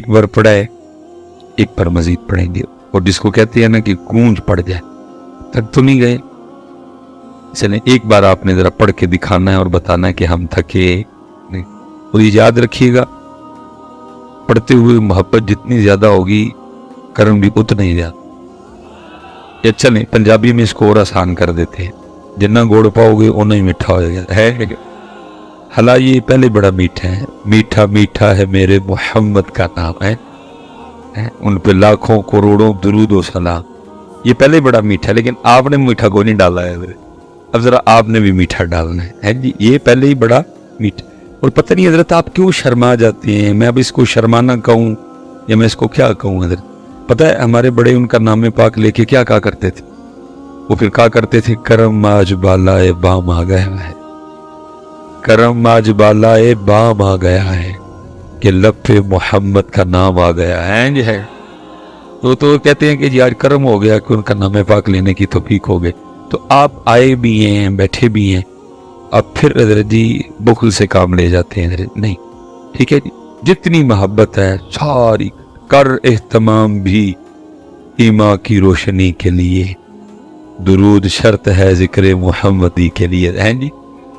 एक बार पढ़ा है, एक बार मजीद पढ़ेंगे, और जिसको कहते हैं ना कि गूंज पड़ जाए, थक तो नहीं गए। चलें एक बार आपने ज़रा पढ़ के दिखाना है और बताना है कि हम थके नहीं। और ये याद रखिएगा, पढ़ते हुए मोहब्बत जितनी ज़्यादा होगी कर्म भी उतना ही ज़्यादा। या चलें पंजाबी में इसको और आसान कर देते हैं, जितना गोड़ पाओगे उतना ही मीठा हो जाएगा। है हला ये पहले बड़ा मीठा है, मीठा मीठा है मेरे मोहम्मद का नाम है, उन पे लाखों करोड़ों दुरूद व सलाम। ये पहले बड़ा मीठा है, लेकिन आपने मीठा को नहीं डाला है, अब जरा आपने भी मीठा डालना है जी। ये पहले ही बड़ा मीठा। और पता नहीं हजरत आप क्यों शर्मा जाते हैं, मैं अब इसको शर्माना कहूँ या मैं इसको क्या कहूँ हजरत। पता है हमारे बड़े उनका नाम पाक लेके क्या कहा करते थे, वो फिर कहा करते थे करम आज बालाए बाम आ गया है, करम आज बालाए बाम आ गया है, कि लब पे मोहम्मद का नाम आ गया है जी। है तो कहते हैं कि जी आज कर्म हो गया कि उनका नाम पाक लेने की तौफीक हो गई। तो आप आए भी हैं, बैठे भी हैं, अब फिर हजरत जी बुखल से काम ले जाते हैं हजरत। नहीं, ठीक है जी, जितनी मोहब्बत है सारी कर एहतमाम भी ईमा की रोशनी के लिए, दुरूद शर्त है जिक्र मुहम्मदी के लिए, हैं जी।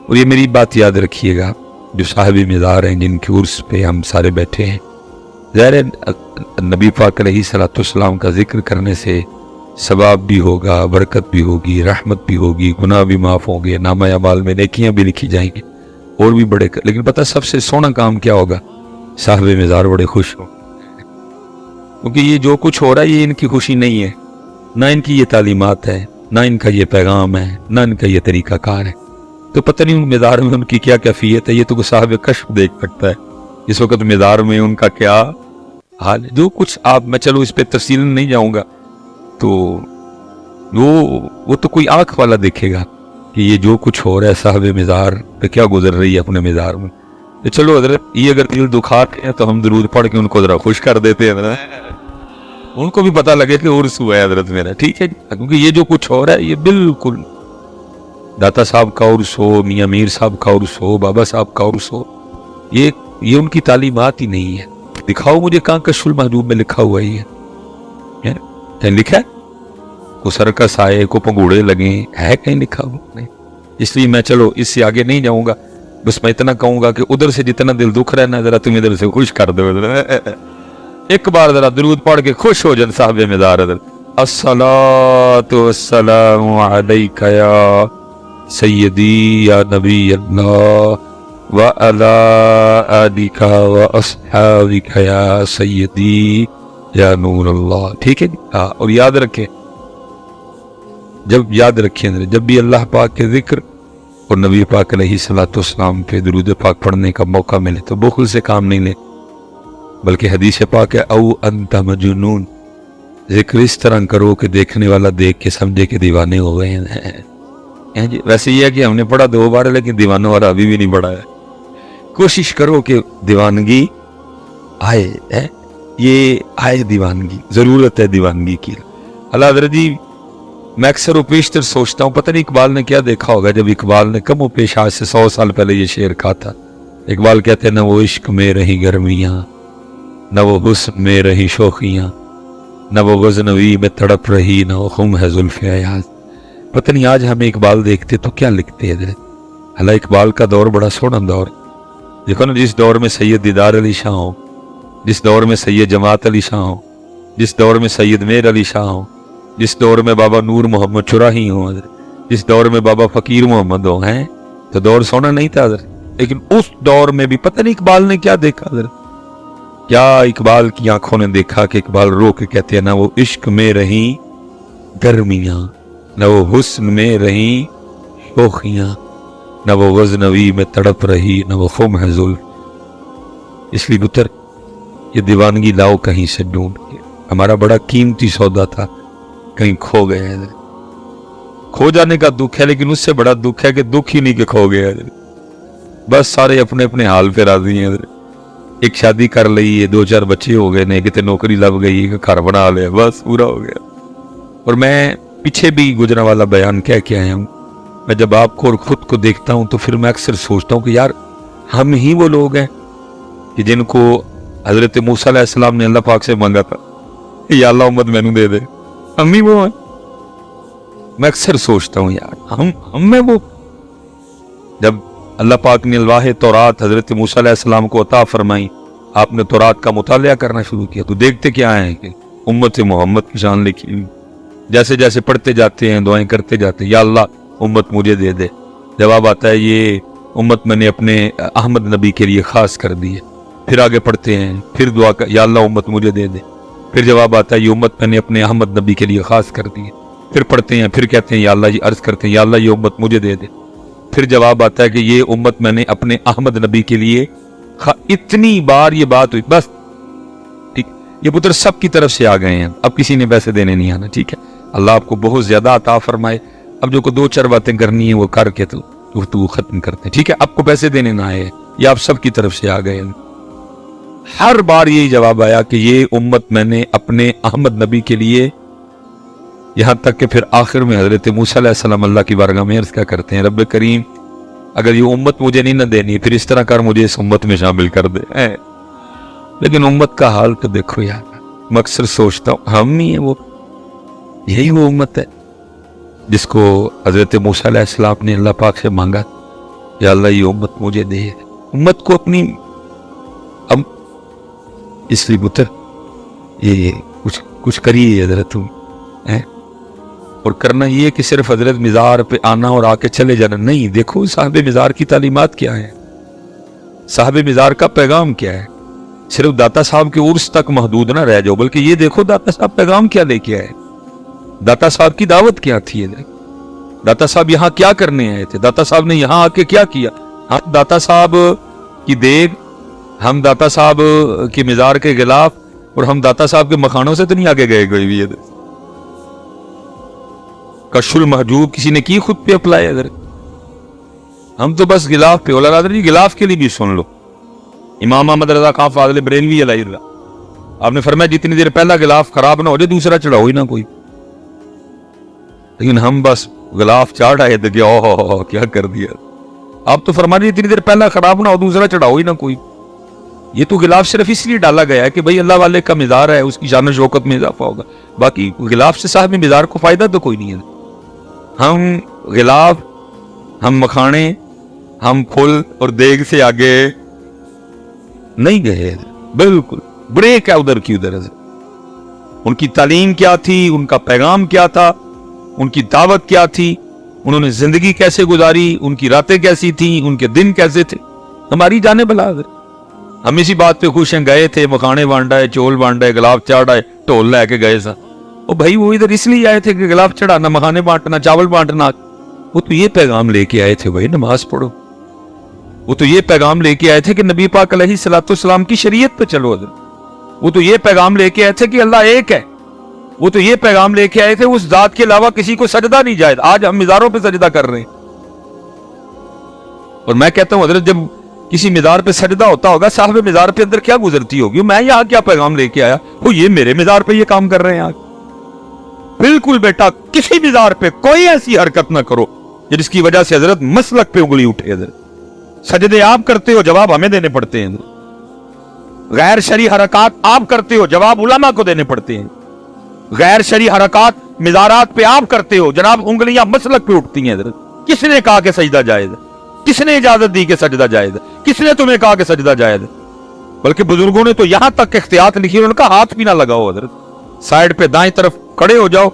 और ये मेरी बात याद रखिएगा, जो साहिब मज़ार हैं जिनके उर्स पे हम सारे बैठे हैं, ज़ाहिर नबी पाक अलैहिस्सलाम का जिक्र करने से सवाब भी होगा, बरकत भी होगी, रहमत भी होगी, गुनाह भी माफ़ होंगे, नामा अमाल में नेकियां भी लिखी जाएंगी और भी बड़े। लेकिन पता सबसे सोना काम क्या होगा, साहिब मज़ार बड़े खुश हो, क्योंकि ये जो कुछ हो रहा है ये इनकी खुशी नहीं है, ना इनकी ये तालीमात है, ना इनका ये पैगाम है, ना इनका ये तरीक़ाकार है। तो पता नहीं उन मज़ार में उनकी क्या कैफियत है, ये तो साहिब कश्फ देख सकता है इस वक्त मज़ार में उनका क्या हाल है। जो कुछ आप, मैं चलो इस पर तफसील नहीं जाऊँगा, तो वो तो कोई आँख वाला देखेगा कि ये जो कुछ हो रहा है साहिब मज़ार पे क्या गुजर रही है अपने मज़ार में। तो चलो हजरत ये अगर दिल दुखाते हैं तो हम दरूद पढ़ के उनको जरा खुश कर देते हैं, उनको भी पता लगे कि उर्स हुआ है हजरत मेरा, ठीक है। क्योंकि ये जो कुछ हो रहा है ये बिल्कुल दाता साहब का उर्स हो, मियाँ मीर साहब का उर्स हो, बाबा साहब का उर्स हो, ये उनकी तालीमात ही नहीं है। दिखाओ मुझे कहाँ कशफुल महजूब में लिखा हुआ ही है, कहीं लिखा है को सर्कस आए, को पंगूड़े लगे, है कहीं लिखा हुआ नहीं। इसलिए मैं चलो इससे आगे नहीं जाऊंगा, बस मैं इतना कहूंगा कि उधर से जितना दिल दुख रहा है ना, जरा तुम इधर से खुश कर दो। एक बार जरा दरूद पढ़ के खुश हो जान साहिब मज़ार। अस्सलातु वस्सलामु अलैका या सय्यदी या नबी अल्लाह व अला आलिका व अस्हाबिका या सय्यदी या नूर अल्लाह, ठीक है। हाँ, और याद रखें, याद रखें जब भी अल्लाह पाक के जिक्र और नबी पाक अलैहिस्सलाम पे दुरूद पाक पढ़ने का मौका मिले तो बुखल से काम नहीं ले, बल्कि हदीस पाक है औ अंत मजनून, जिक्र इस तरह करो कि देखने वाला देख के समझे कि दीवाने हो गए हैं। वैसे ये है कि हमने पढ़ा 2 बार, लेकिन दीवानों वाला अभी भी नहीं पढ़ा है। कोशिश करो कि दीवानगी आए, है ये आए, दीवानगी जरूरत है दीवानगी की। अल्लाह हज़रत जी, मैं अक्सर व पेशतर सोचता हूँ, पता नहीं इकबाल ने क्या देखा होगा जब इकबाल ने कम पेश आज से 100 साल पहले ये शेर कहा था। इकबाल कहते हैं न वो इश्क में रही गर्मियाँ, न वो हुस्न में रही शोखियाँ, न वो गज़नवी में तड़प रही, न वो खुम है जुल्फ़े अयाज़। पता नहीं आज हमें इकबाल देखते तो क्या लिखते हैं। हालांकि इकबाल का दौर बड़ा सोना दौर, देखो ना, जिस दौर में सैयद दीदार अली शाह हो, जिस दौर में सैयद जमात अली शाह हो, जिस दौर में सैयद मेर अली शाह हो, जिस दौर में बाबा नूर मोहम्मद चुराही हो, जिस दौर में बाबा फ़कीर मोहम्मद हो, हैं तो दौर सोना नहीं था। लेकिन उस दौर में भी पता नहीं इकबाल ने क्या देखा, क्या इकबाल की आंखों ने देखा कि इकबाल रो के कहते हैं ना वो इश्क में रही गर्मियाँ, न वो हुस्न में रही शोखियाँ, न वो गज़नवी में तड़प रही, न वो खुम है जुल्फ़। इसलिए पुत्र ये दीवानगी लाओ कहीं से ढूंढ के, हमारा बड़ा कीमती सौदा था, कहीं खो गए हैं। खो जाने का दुख है, लेकिन उससे बड़ा दुख है कि दुख ही नहीं के खो गए। बस सारे अपने अपने हाल पे राजी हैं। एक शादी कर ली है, 2-4 बच्चे हो गए ने, कितने नौकरी लग गई, घर बना लिया, बस पूरा हो गया। और मैं पीछे भी गुजरा वाला बयान कह के आया हूँ, मैं जब आपको और खुद को देखता हूँ तो फिर मैं अक्सर सोचता हूँ कि यार हम ही वो लोग हैं कि जिनको حضرت موسیٰ علیہ السلام نے اللہ پاک سے مانگا تھا یا اللہ امت مینوں دے دے، ہم ہی وہ ہیں۔ میں اکثر سوچتا ہوں یار ہم میں وہ، جب اللہ پاک نے الواح تورات حضرت موسیٰ علیہ السلام کو عطا فرمائی، آپ نے تورات کا مطالعہ کرنا شروع کیا تو دیکھتے کیا ہیں کہ امت محمد کی شان لکھی ہوئی، جیسے جیسے پڑھتے جاتے ہیں دعائیں کرتے جاتے ہیں یا اللہ امت مجھے دے دے، جواب آتا ہے یہ امت میں نے اپنے احمد نبی کے لیے خاص کر دی ہے، پھر آگے پڑھتے ہیں پھر دعا کر یا اللہ امت مجھے دے دے، پھر جواب آتا ہے یہ امت میں نے اپنے احمد نبی کے لیے خاص کر دی ہے، پھر پڑھتے ہیں پھر کہتے ہیں یا اللہ یہ عرض کرتے ہیں یا اللہ یہ امت مجھے دے دے، پھر جواب آتا ہے کہ یہ امت میں نے اپنے احمد نبی کے لیے اتنی بار یہ بات ہوئی بس ٹھیک، یہ پتر سب کی طرف سے آ گئے ہیں، اب کسی نے پیسے دینے نہیں آنا، ٹھیک ہے، اللہ آپ کو بہت زیادہ عطا فرمائے، اب جو کو دو چار باتیں کرنی ہیں وہ کر کے تو ختم کرتے ہیں، ٹھیک ہے، آپ کو پیسے دینے نہ آئے، یہ آپ سب کی طرف سے آ گئے ہیں۔ ہر بار یہی جواب آیا کہ یہ امت میں نے اپنے احمد نبی کے لیے، یہاں تک کہ پھر آخر میں حضرت موسیٰ علیہ السلام اللہ کی بارگاہ میں عرض کیا کرتے ہیں رب کریم اگر یہ امت مجھے نہیں نہ دینی پھر اس طرح کر مجھے اس امت میں شامل کر دے، لیکن امت کا حال تو دیکھو یار، میں اکثر سوچتا ہوں ہم ہی ہیں وہ، یہی وہ امت ہے جس کو حضرت موسیٰ علیہ السلام نے اللہ پاک سے مانگا یا اللہ یہ امت مجھے دے، امت کو اپنی، اب اس لیے پتر یہ کچھ کریے حضرت تم، اور کرنا یہ کہ صرف حضرت مزار پہ آنا اور آ کے چلے جانا نہیں، دیکھو صاحب مزار کی تعلیمات کیا ہے، صاحب مزار کا پیغام کیا ہے، صرف داتا صاحب کے عرس تک محدود نہ رہ جاؤ، بلکہ یہ دیکھو داتا صاحب پیغام کیا لے کے آئے، داتا صاحب کی دعوت کیا تھی، داتا صاحب یہاں کیا کرنے آئے تھے، داتا صاحب نے یہاں آ کے کیا کیا، ہم داتا صاحب کی دیگ، ہم داتا صاحب کی مزار کے غلاف اور ہم داتا صاحب کے مکھانوں سے تو نہیں آگے گئے کوئی بھی، کشف المحجوب کسی نے کی خود پہ اپلائی، اگر ہم تو بس غلاف پہ، اولا رادر جی غلاف کے لیے بھی سن لو، امام احمد رضا خان فاضل بریلوی علیہ اللہ آپ نے فرمایا جتنی دیر پہلا غلاف خراب نہ ہو جائے دوسرا چڑھاؤ ہی نہ کوئی، لیکن ہم بس غلاف چاڑھ آئے تھے کہ اوہ کیا کر دیا، آپ تو فرمایا جتنی دیر پہلا خراب نہ ہو دوسرا چڑھاؤ ہی نہ کوئی، یہ تو غلاف صرف اس لیے ڈالا گیا ہے کہ بھئی اللہ والے کا مزار ہے اس کی شان و شوکت میں اضافہ ہوگا، باقی غلاف سے صاحب مزار کو فائدہ تو کوئی نہیں ہے، ہم غلاف، ہم مکھانے، ہم پھل اور دیگ سے آگے نہیں گئے، بالکل بریک ہے ادھر کی ادھر، ان کی تعلیم کیا تھی، ان کا پیغام کیا تھا، ان کی دعوت کیا تھی، انہوں نے زندگی کیسے گزاری، ان کی راتیں کیسی تھیں، ان کے دن کیسے تھے، ہماری جانے بلا، ہم اسی بات پہ خوش ہیں، گئے تھے مکھانے بانٹا ہے، چول بانٹا ہے، غلاف چاڑھا ہے، ٹول لے کے گئے سا، او بھائی وہ ادھر اس لیے آئے تھے کہ غلاف چڑھانا، مکھانے بانٹنا، چاول بانٹنا، وہ تو یہ پیغام لے کے آئے تھے بھائی نماز پڑھو، وہ تو یہ پیغام لے کے آئے تھے کہ نبی پاک علیہ الصلوۃ والسلام کی شریعت پہ چلو، وہ تو یہ پیغام لے کے آئے تھے کہ اللہ ایک ہے، وہ تو یہ پیغام لے کے آئے تھے اس ذات کے علاوہ کسی کو سجدہ نہیں جائز، آج ہم مزاروں پہ سجدہ کر رہے ہیں، اور میں کہتا ہوں حضرت جب کسی مزار پہ سجدہ ہوتا ہوگا صاحب مزار پہ اندر کیا گزرتی ہوگی، میں یہاں کیا پیغام لے کے آیا، وہ یہ میرے مزار پہ یہ کام کر رہے ہیں آج، بالکل بیٹا کسی مزار پہ کوئی ایسی حرکت نہ کرو جس کی وجہ سے حضرت مسلک پہ انگلی اٹھے، حضرت سجدے آپ کرتے ہو جواب ہمیں دینے پڑتے ہیں، غیر شرعی حرکات آپ کرتے ہو جواب علماء کو دینے پڑتے ہیں، غیر شرعی حرکات مزارات پہ آپ کرتے ہو جناب انگلیاں مسلک پہ اٹھتی ہیں، حضرت کس نے کہا کہ سجدہ جائز ہے، کس نے اجازت دی کہ سجدہ جائز ہے، کس نے تمہیں کہا کہ سجدہ جائز ہے، بلکہ بزرگوں نے تو یہاں تک احتیاط لکھی، ان کا ہاتھ بھی نہ لگاؤ، حضرت سائیڈ پہ دائیں طرف کھڑے ہو جاؤ،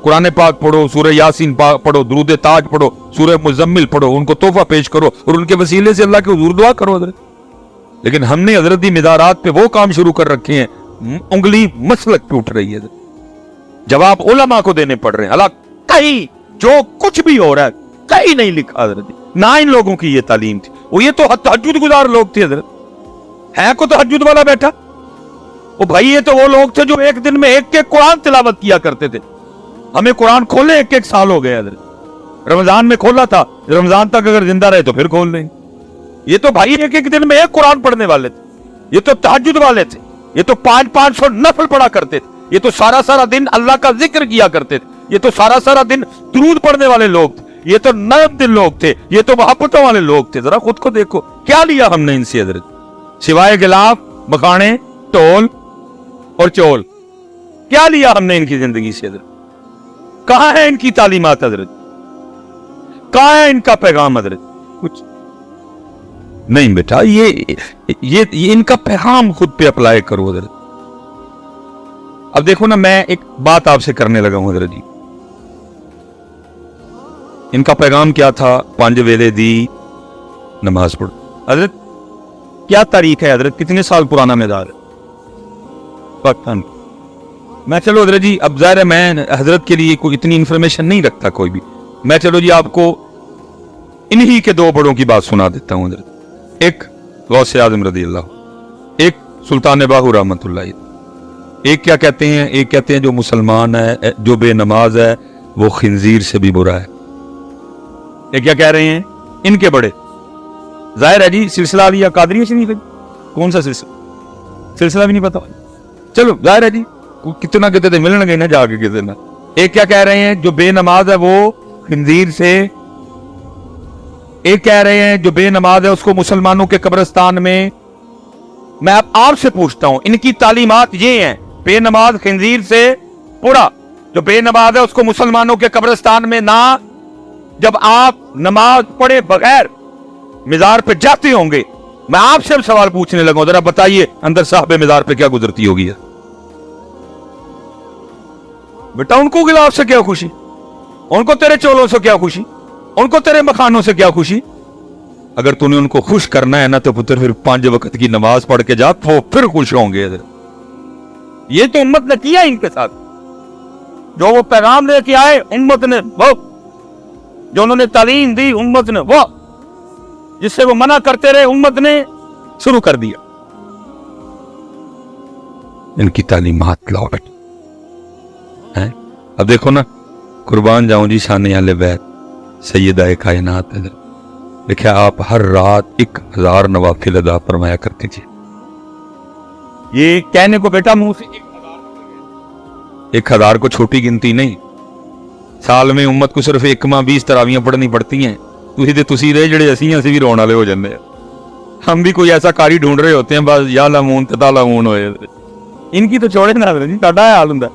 قرآن پاک پڑھو، سورہ یاسین پڑھو، درود تاج پڑھو، سورہ مزمل پڑھو، ان کو تحفہ پیش کرو اور ان کے وسیلے سے اللہ کے حضور دعا کرو، حضرت، لیکن ہم نے حضرت دی مزارات پہ وہ کام شروع کر رکھے ہیں، انگلی مسلک پہ اٹھ رہی ہے، جواب علماء کو دینے پڑ رہے ہیں، اللہ کہیں جو کچھ بھی ہو رہا ہے کہیں نہیں لکھا حضرت، نہ ان لوگوں کی یہ تعلیم تھی، وہ یہ تو تہجد گزار لوگ تھے، حضرت ہے کو تہجد والا بیٹھا، وہ بھائی یہ تو وہ لوگ تھے جو ایک دن میں ایک قرآن تلاوت کیا کرتے تھے، ہمیں قرآن کھولے ایک سال ہو گئے، حضرت رمضان میں کھولا تھا، رمضان تک اگر زندہ رہے تو پھر کھول لیں، یہ تو بھائی ایک دن میں ایک قرآن پڑھنے والے تھے، یہ تو تہجد والے تھے، یہ تو 500 نفل پڑھا کرتے تھے، یہ تو سارا دن اللہ کا ذکر کیا کرتے تھے، یہ تو سارا دن درود پڑھنے والے لوگ تھے، یہ تو نرم دل لوگ تھے، یہ تو محبتوں والے لوگ تھے، ذرا خود کو دیکھو کیا لیا ہم نے ان سے، حضرت سوائے غلاف، مکھانے، टोल और चोल। क्या लिया हमने इनकी जिंदगी से हजरत? कहां है इनकी तालीमात हजरत? कहां है इनका पैगाम हजरत? कुछ नहीं बेटा, ये इनका पैगाम खुद पे अप्लाई करो हजरत। अब देखो ना, मैं एक बात आपसे करने लगा हूं हजरत जी। इनका पैगाम क्या था? 5 वेले दी नमाज पढ़ो। हजरत क्या तारीख है हजरत? कितने साल पुराना मेदार है? पता नहीं। मैं चलो हजरत जी, अब जाहिर है मैं हजरत के लिए कोई इतनी इंफॉर्मेशन नहीं रखता कोई भी। मैं चलो जी आपको इन्हीं के 2 बड़ों की बात सुना देता हूं हजरत। एक गौसे आजम रज़ी अल्लाह, एक सुल्तान बाहू रहमतुल्लाह। एक क्या कहते हैं? एक कहते हैं जो मुसलमान है, जो बेनमाज है, वो खिंजीर से भी बुरा है। एक क्या कह रहे हैं? इनके बड़े जाहिर है जी सिलसिला अलिया कादरिया शरीफ है। कौन सा सिलसिला भी नहीं पता। चलो जाहिर है जी कितना कहते थे, मिलने गए ना जाके किसी ना। एक क्या कह रहे हैं? जो बेनमाज है वो खिंजीर से। एक कह रहे हैं जो बेनमाज है उसको मुसलमानों के कब्रिस्तान में। मैं अब आपसे पूछता हूं, इनकी तालीमात ये हैं, बेनमाज खिंजीर से पूरा, जो बेनमाज है उसको मुसलमानों के कब्रिस्तान में ना। जब आप नमाज पढ़े बगैर मिजार पे जाते होंगे, मैं आपसे अब सवाल पूछने लगा, जरा बताइए अंदर साहब मिजार पे क्या गुजरती होगी? बेटा उनको गिलाफ से क्या खुशी? उनको तेरे चोलों से क्या खुशी? उनको तेरे मखानों से क्या खुशी? अगर तूने उनको खुश करना है ना तो पुत्र फिर 5 वक्त की नमाज पढ़ के जा, तो फिर खुश होंगे। ये तो उम्मत ने किया इनके साथ। जो वो पैगाम लेके आए उम्मत ने, वो जो उन्होंने तालीम दी उम्मत ने, वो जिससे वो मना करते रहे उम्मत ने शुरू कर दिया। इनकी तालीमात लाओ बेटा। अब देखो ना, कुर्बान जाऊं जी शान आले बैत सैयदा कायनात है। देखिए आप हर रात 1000 नवाफिल अदा फरमाया करते थे। ये कहने को बेटा मुंह से 1000 को छोटी गिनती नहीं। साल में उम्मत को सिर्फ 1 तरावियां पढ़नी पड़ती हैं। तुसी रहे जड़े असी भी रोने वाले हो जाते हैं। हम भी कोई ऐसा कारी ढूंढ रहे होते हैं, बस या लामून तालामून होए। इनकी तो छोड़े ना जी, साडा हाल हुंदा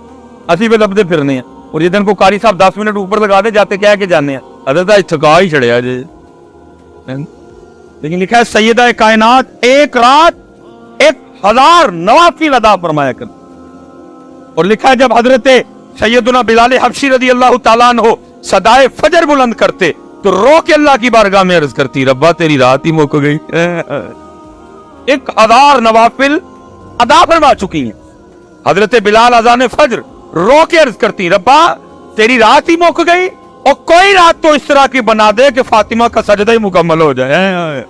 असी भी लभदे फिरने हैं। और जिदन को कारी साहब 10 मिनट ऊपर लगा दे जाते कह के जाने अदर तो थका ही छड़िया जे। लेकिन लिखा है सैयदा कायनात एक रात 1000 नवाफिल अदा फरमाया कर। और लिखा है जब हजरत सैयदुना बिलाल हबशी रज़ी अल्लाह ताला अन्हु सदाए फजर बुलंद करते तो रो के अल्लाह की बारगाह में अर्ज करती, रब्बा तेरी रात ही मुक गई। 1000 नवाफिल अदा फरमा चुकी हैं। हजरत बिलाल अज़ान फजर रो के अर्ज करती, रब्बा तेरी रात ही मुक गई, और कोई रात तो इस तरह की बना दे कि फातिमा का सजदा ही मुकम्मल हो जाए।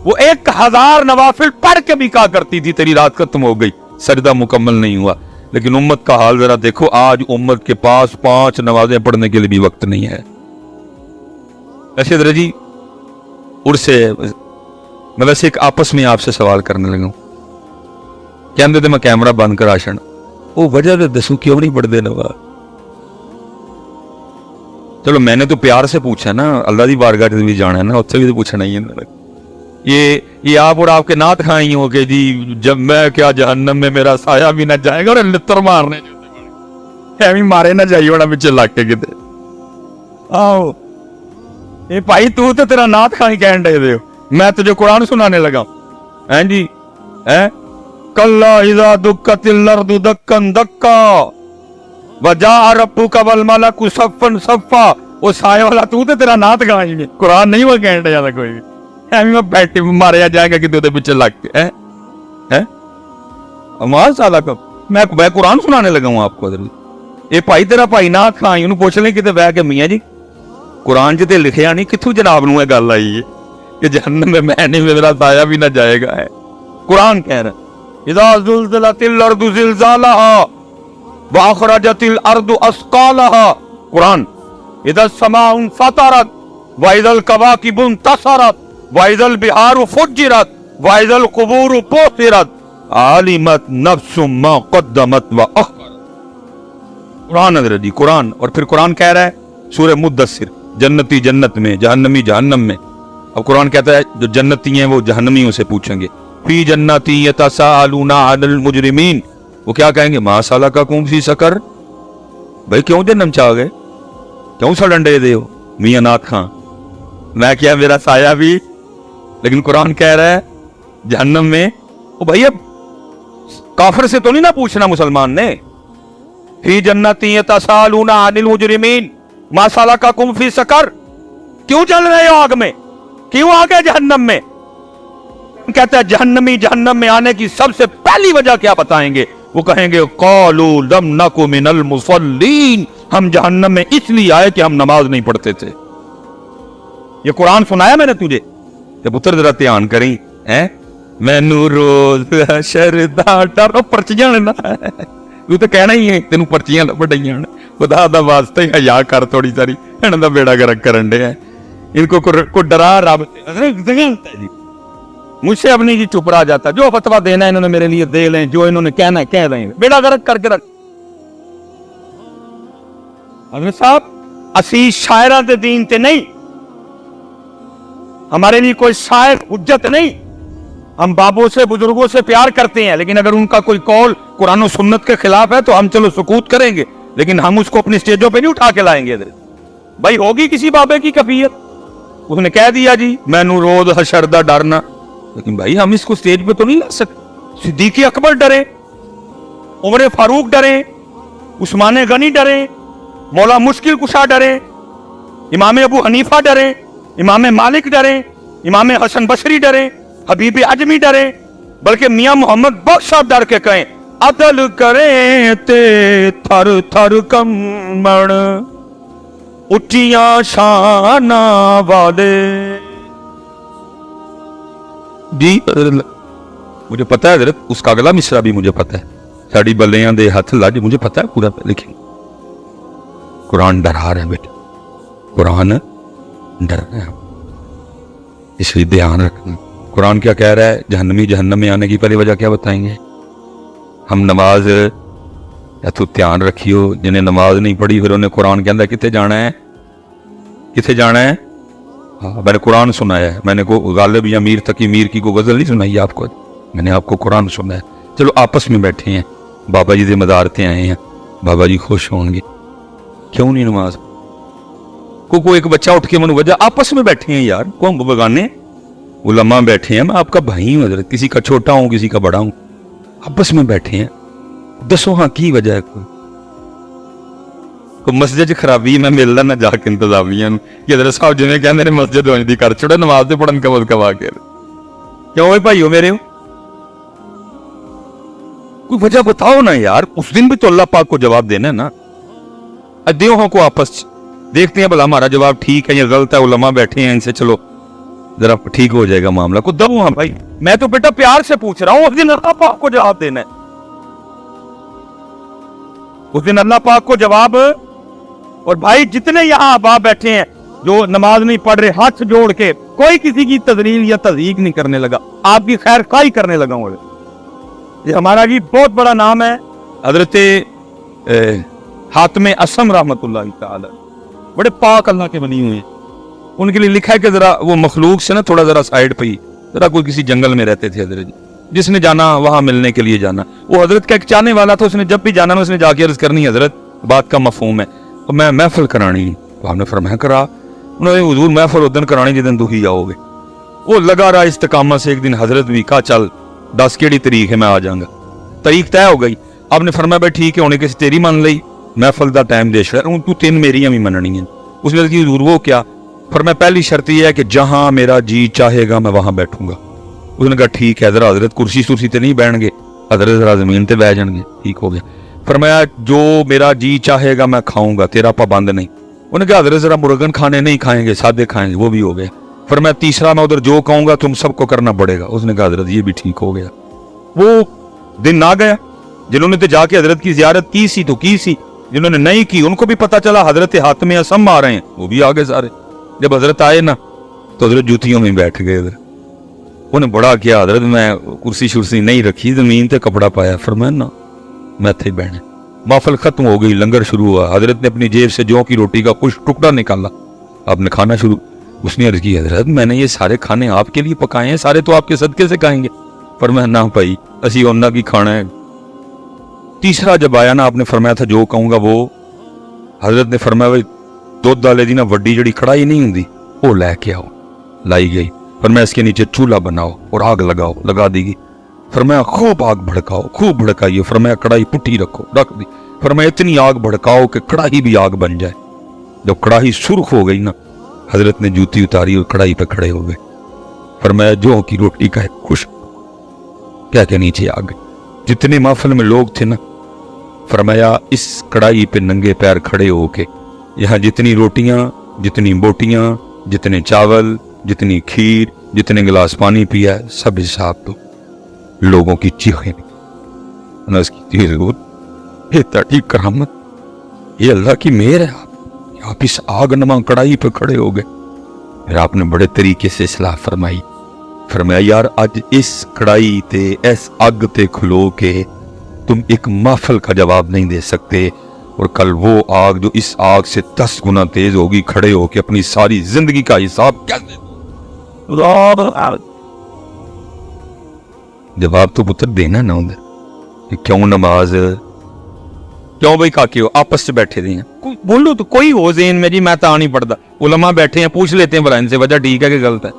वो 1000 नवाफिल पढ़ के भी कहा करती थी तेरी रात खत्म हो गई, सजदा मुकम्मल नहीं हुआ। लेकिन उम्मत का हाल जरा देखो, आज उम्मत के पास 5 नमाजें पढ़ने के लिए भी वक्त नहीं है। ऐसे दर जी उर्से मैं वैसे एक आपस में आपसे सवाल करने लगा। कहते थे मैं कैमरा बंद करा छड़, वो वजह तो दसू क्यों नहीं पढ़ते नवाज? चलो मैंने तो प्यार से पूछा ना, अल्लाह की बारगाह भी जाना है ना, उससे भी तो पूछना ही है। ये आप और आपके नात खाई हो कि जी जब मैं क्या जहन्नम में मेरा साया भी ना जाएगा, और लित्र मारने एवं मारे ना जाइए होना पिछले लाके किते। आओ ये भाई तू तो तेरा नात खाई कहन दे दे, मैं तुझे कुरान सुनाने लगा। हैं जी हैं कल्ला इज़ा दुक्कतिल अर्दु दक्कन दक्का वजा रब्बुका वल मलकु सफ़न सफ़ा। वो साए वाला तू तो तेरा नात गाएंगे, कुरान नहीं वो कहने ज्यादा कोई भी मैं बैठे मारे जाएगा कि तेरे पीछे लग के हैं अमाज साला का मैं कुरान सुनाने लगा हूं आपको। ये भाई तेरा भाई नात खाई उन्होंने पूछ ले कि बह के मियाँ जी कुरान च लिखिया नहीं, कित्थों जनाब नूं गल आई है कि जहन्नम में मैं नहीं मेरा साया भी ना जाएगा। है कुरान कह रहा इज़ा ज़ुलज़िलतिल अर्दु ज़िलज़ालहा व अख़रजतिल अर्दु अस्क़ालहा। कुरान इज़ा समाउन फ़तरत व इज़ल कवाकिबु इंतसरत व इज़ल बिहारु फ़ुज्जिरत व इज़ल क़ुबूरु बुसिरत आलिमत नफ्सुम मा क़द्दमत व अख़रत। कुरान हज़रत जी कुरान। और फिर कुरान कह रहा है सूरह मुद्दस्सिर, जन्नती जन्नत में, जहन्नमी जहन्नम में। अब कुरान कहता है जो जन्नती हैं वो जहन्नमियों से पूछेंगे फी जन्नती यतसाअलूना अनिल मुजरिमीन, वो क्या कहेंगे, मा सलकाकुम फी सकर, भाई क्यों जन्नम च आ गए, क्यों सड़न दे हो मियां नाथ खां, मैं क्या मेरा साया भी। लेकिन कुरान कह रहा है जहन्नम में, ओ भाई अब काफिर से तो नहीं ना पूछना मुसलमान ने, फी जन्नती यतसाअलूना अनिल मुजरिमीन मा सलकाकुम फी सकर, क्यों चल रहे हो आग में, क्यों आ गए जहन्नम में। कहता है जहन्नमी जहन्नम में आने की सबसे पहली वजह क्या बताएंगे, वो कहेंगे क़ालू लम नकु मिनल मुसल्लीन, हम जहन्नम में इसलिए आए कि हम नमाज नहीं पढ़ते थे। ये कुरान सुनाया मैंने तुझे, तो पुत्र जरा ध्यान करी है, मैनू रोज शरदा डर पर्चियां ना, तू तो कहना ही है तेन पर्चियां बढ़ाइया, खुदा दा वास्ते हया कर थोड़ी सारी, इन्हों बेड़ा गर्क करन दे, इनको को डरा रब जी, मुझसे अब नहीं जी चुप रहा जाता, जो फतवा देना है इन्होंने मेरे लिए दे लें, जो इन्होंने कहना है कह दें, बेड़ा गर्क करके रख। हज़रत साहब असी शायरा दे दीन ते नहीं, हमारे लिए कोई शायर हुज्जत नहीं, हम बाबों से बुजुर्गों से प्यार करते हैं, लेकिन अगर उनका कोई कौल कुरान और सुन्नत के खिलाफ है तो हम चलो सुकूत करेंगे, लेकिन हम उसको अपनी स्टेजों पे नहीं उठा के लाएंगे। भाई होगी किसी बाबे की कफियत, उसने कह दिया जी मैनू रोज हशर दा डरना, लेकिन भाई हम इसको स्टेज पे तो नहीं ला सकते। सिद्दीक अकबर डरे, उमर फारूक डरे, उस्मान गनी डरे, मौला मुश्किल कुशा डरे, इमाम अबू हनीफा डरे, इमाम मालिक डरे, इमाम हसन बशरी डरे, हबीब अजमी डरे, बल्कि मियां मोहम्मद बख्श साहब डर के कहें अदल करे ते थर थर कमण उच्चियां शाना वाले। जी मुझे पता है हज़रत, उसका अगला मिसरा भी मुझे पता है, साड़ी बल्लियां दे हथ लज, मुझे पता है पूरा, लेकिन कुरान डरा रहा है बेटा, कुरान डर रहे हैं, इसलिए ध्यान रखना। कुरान क्या कह रहा है, जहन्नमी जहन्नम में आने की पहली वजह क्या बताएंगे, हम नमाज, या तू ध्यान रखियो जिन्हें नमाज नहीं पढ़ी फिर उन्हें कुरान कहता कितने जाना है, कितने जाना है। हाँ मैंने कुरान सुनाया है, मैंने को गालिब या मीर तकी मीर की को गजल नहीं सुनाई आपको, मैंने आपको कुरान सुनाया। चलो आपस में बैठे हैं, बाबा जी के मदारते आए हैं, बाबा जी खुश होंगे, क्यों नहीं नमाज, को एक बच्चा उठ के मनु वजह, आपस में बैठे हैं यार, कौन बगाने उलमा बैठे हैं, मैं आपका भाई हूं हज़रत, किसी का छोटा हूं किसी का बड़ा हूं, आपस में बैठे हैं, दसो हाँ की वजह है, कोई मस्जिद खराबी मैं मिलदा ना जाके इंतजामिया कि हज़रत साहब जिवें कहंदे ने मस्जिद वंजदी कर छोड़े, नमाज ते पढ़न कब कवा के, क्यों भाई भाईओ मेरे हो, कोई वजह बताओ ना यार, उस दिन भी तो अल्लाह पाक को जवाब देना है ना, दियो हाँ को आपस देखते हैं भला हमारा जवाब ठीक है या गलत है, उलमा बैठे हैं इनसे चलो जरा ठीक हो जाएगा मामला, को दो हाँ भाई, मैं तो बेटा प्यार से पूछ रहा हूं, उस दिन अल्लाह पाक को जवाब देना है, उस दिन अल्लाह पाक को जवाब। और भाई जितने यहाँ अहबाब बैठे हैं जो नमाज नहीं पढ़ रहे, हाथ जोड़ के कोई किसी की तजलील या तज़यीक नहीं करने लगा, आपकी खैर खाई करने लगा हूं। ये हमारा जी बहुत बड़ा नाम है हजरत हातिम असम रहमतुल्लाह तआला, बड़े पाक अल्लाह के बनी हुए हैं, उनके लिए लिखा है कि जरा वो मखलूक से ना थोड़ा जरा साइड पे ही, जरा कोई किसी जंगल में रहते थे हजरत जी, जिसने जाना वहां मिलने के लिए जाना, वो हजरत का एक चाहने वाला था, उसने जब भी जाना उसने जाके अर्ज करनी हजरत बात का मफहूम है तो मैं महफिल करानी, तो हमने फरमाया करा, उन्होंने हुजूर महफिल उस दिन करानी जिस दिन दुखी जाओगे, वो लगा रहा इस्तिकामत से, एक दिन हजरत भी कहा चल 10 केड़ी तारीख है मैं आ जाऊंगा, तारीख तय हो गई, आपने फरमाया भाई ठीक है होने किसी तेरी मान ली, महफिल का टाइम दे हूं तू 3 मेरियां भी मननी है। उसने कहा हुजूर वो क्या, फरमाया पहली शर्त यह है कि जहां मेरा जी चाहेगा मैं वहां बैठूंगा। उसने कहा ठीक है जरा हजरत कुर्सी सुर्सी ते नहीं बैठणगे, हजरत जरा जमीन ते बैठ जाएंगे, ठीक हो गया। फरमाया जो मेरा जी चाहेगा मैं खाऊंगा, तेरा पाबंद नहीं। उन्होंने कहा हजरत जरा मुर्गन खाने नहीं खाएंगे, सादे खाएंगे, वो भी हो गया। फरमाया तीसरा मैं उधर जो कहूंगा तुम सबको करना पड़ेगा। उसने कहा हजरत ये भी ठीक हो गया। वो दिन आ गया, जिन्होंने तो जाके हजरत की जियारत की सी तो की सी, जिन्होंने नहीं की उनको भी पता चला हजरत हातिम असम आ रहे हैं, वो भी आ गए सारे। जब हजरत आए ना तो हजरत जूतियों में बैठ गए इधर। उन्हें बड़ा किया हजरत, मैं कुर्सी शुर्सी नहीं रखी, जमीन पे कपड़ा पाया, फरमाया ना मैं थे बहने। महफिल खत्म हो गई, लंगर शुरू हुआ। हजरत ने अपनी जेब से जौ की रोटी का कुछ टुकड़ा निकाला, आपने खाना शुरू। उसने अर्ज की हजरत मैंने ये सारे खाने आपके लिए पकाए हैं, सारे तो आपके सदके से खाएंगे। فرمایا نہ بھائی اسی اونا کی کھانا ہے. تیسرا جب آیا نا آپ نے فرمایا تھا جو کہوں گا وہ. حضرت نے فرمایا بھائی دودھ والے دی نا وڈی جڑی کڑائی نہیں ہوندی وہ لے کے آؤ. لائی گئی. فرمایا اس کے نیچے چولہا بناؤ اور آگ لگاؤ. لگا دی گئی. فرمایا خوب آگ بھڑکاؤ. خوب بھڑکائیے. فرمایا کڑائی پٹھی رکھو. رکھ دی. فرمایا اتنی آگ بھڑکاؤ کہ کڑاہی بھی آگ بن جائے. جب کڑاہی سرخ ہو گئی نا حضرت نے جوتی اتاری اور کڑائی پہ کھڑے ہو گئے. فرمایا جو کی روٹی کا ایک خوش کیا کہ نیچے آ گئے. جتنے محفل میں لوگ تھے نا فرمایا اس کڑائی پہ ننگے پیر کھڑے ہو کے یہاں جتنی روٹیاں جتنی بوٹیاں جتنے چاول جتنی کھیر جتنے گلاس پانی پیا سب حساب تو لوگوں کی چیخیں نس کی یہ تڑی کرامت یہ اللہ کی مہر ہے. آپ اس آگ نما کڑائی پہ کھڑے ہو گئے. پھر آپ نے بڑے طریقے سے اصلاح فرمائی. فرمایا یار اج اس کڑائی تے اس اگ تے کھلو کے تم ایک محفل کا جواب نہیں دے سکتے اور کل وہ آگ جو اس آگ سے 10 گنا تیز ہوگی کھڑے ہو کے اپنی ساری زندگی کا حساب کیسے جواب تو پتر دینا نہ ہوتا کہ کیوں نماز کیوں بھائی کاکے ہو آپس سے بیٹھے دے ہیں بولو تو کوئی ہو ذہن میں جی میں تا نہیں پڑھتا. علماء بیٹھے ہیں پوچھ لیتے ہیں برائن سے وجہ ٹھیک ہے کہ غلط ہے.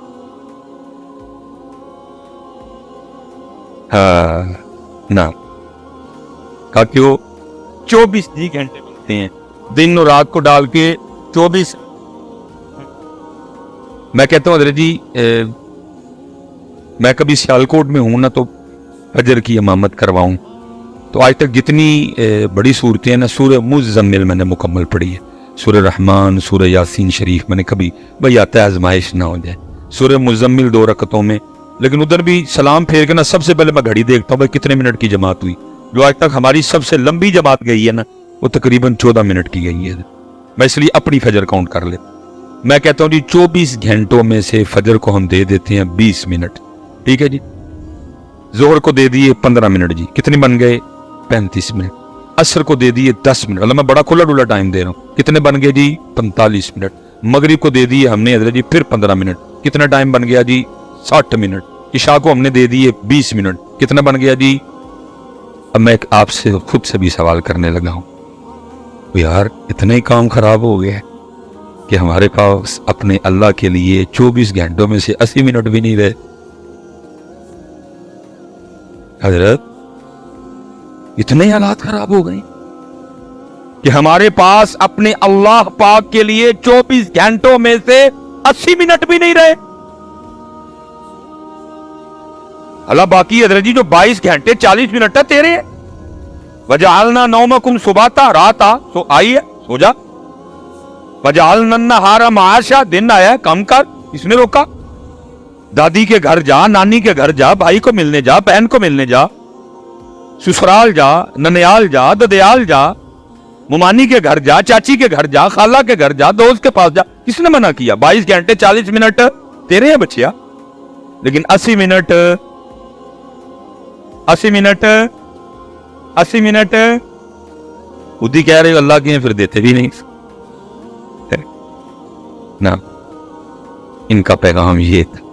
ہاں نہ کاکے ہو 24 گھنٹے بنتے ہیں دن اور رات کو ڈال کے 24. میں کہتا ہوں حضرت جی میں کبھی سیالکوٹ میں ہوں نا تو فجر کی امامت کرواؤں تو آج تک جتنی بڑی صورتیں ہیں نا سورہ مزمل میں نے مکمل پڑھی ہے. سورہ رحمان سورہ یاسین شریف میں نے کبھی بھئی آتا ہے آزمائش نہ ہو جائے. سورہ مزمل 2 رکعتوں میں لیکن ادھر بھی سلام پھیر کے نا سب سے پہلے میں گھڑی دیکھتا ہوں بھائی کتنے منٹ کی جماعت ہوئی. جو آج تک ہماری سب سے لمبی جماعت گئی ہے نا وہ تقریباً 14 منٹ کی گئی ہے. میں اس لیے اپنی فجر کاؤنٹ کر لے. میں کہتا ہوں جی 24 گھنٹوں میں سے فجر کو ہم دے دیتے ہیں 20 منٹ. ٹھیک ہے جی. ظہر کو دے دیے 15 منٹ. جی کتنے بن گئے 35 منٹ. عصر کو دے دیے 10 منٹ. اللہ میں بڑا کھلا ڈولا ٹائم دے رہا ہوں. کتنے بن گئے جی 45 منٹ. مغرب کو دے دیے ہم نے حضرت جی پھر 15 منٹ. کتنا ٹائم بن گیا جی 60 منٹ. عشاء کو ہم نے دے دیے 20 منٹ. کتنا بن گیا جی. اب میں آپ سے خود سے بھی سوال کرنے لگا ہوں یار اتنا ہی کام خراب ہو گیا ہے کہ ہمارے پاس اپنے اللہ کے لیے 24 گھنٹوں میں سے 80 منٹ بھی نہیں رہے. حضرت اتنے حالات خراب ہو گئے کہ ہمارے پاس اپنے اللہ پاک کے لیے 24 گھنٹوں میں سے 80 منٹ بھی نہیں رہے. اللہ باقی حضرت جی جو 22 گھنٹے 40 منٹ ہے تیرے ہیں. وجعلنا نومکم سباتا رات سو آئی ہے سو جا. وجعلنا النہار معاشا دن آیا ہے کم کر. اس نے روکا. دادی کے گھر جا نانی کے گھر جا بھائی کو ملنے جا بہن کو ملنے جا سسرال جا ننیال جا ددیال جا ممانی کے گھر جا چاچی کے گھر جا خالہ کے گھر جا دوست کے پاس جا. کس نے منع کیا؟ 22 گھنٹے 40 منٹ تیرے ہیں بچیا. لیکن 80 منٹ 80 منٹ 80 منٹ خود ہی کہہ رہے ہو اللہ کے ہیں پھر دیتے بھی نہیں نا. ان کا پیغام یہ تھا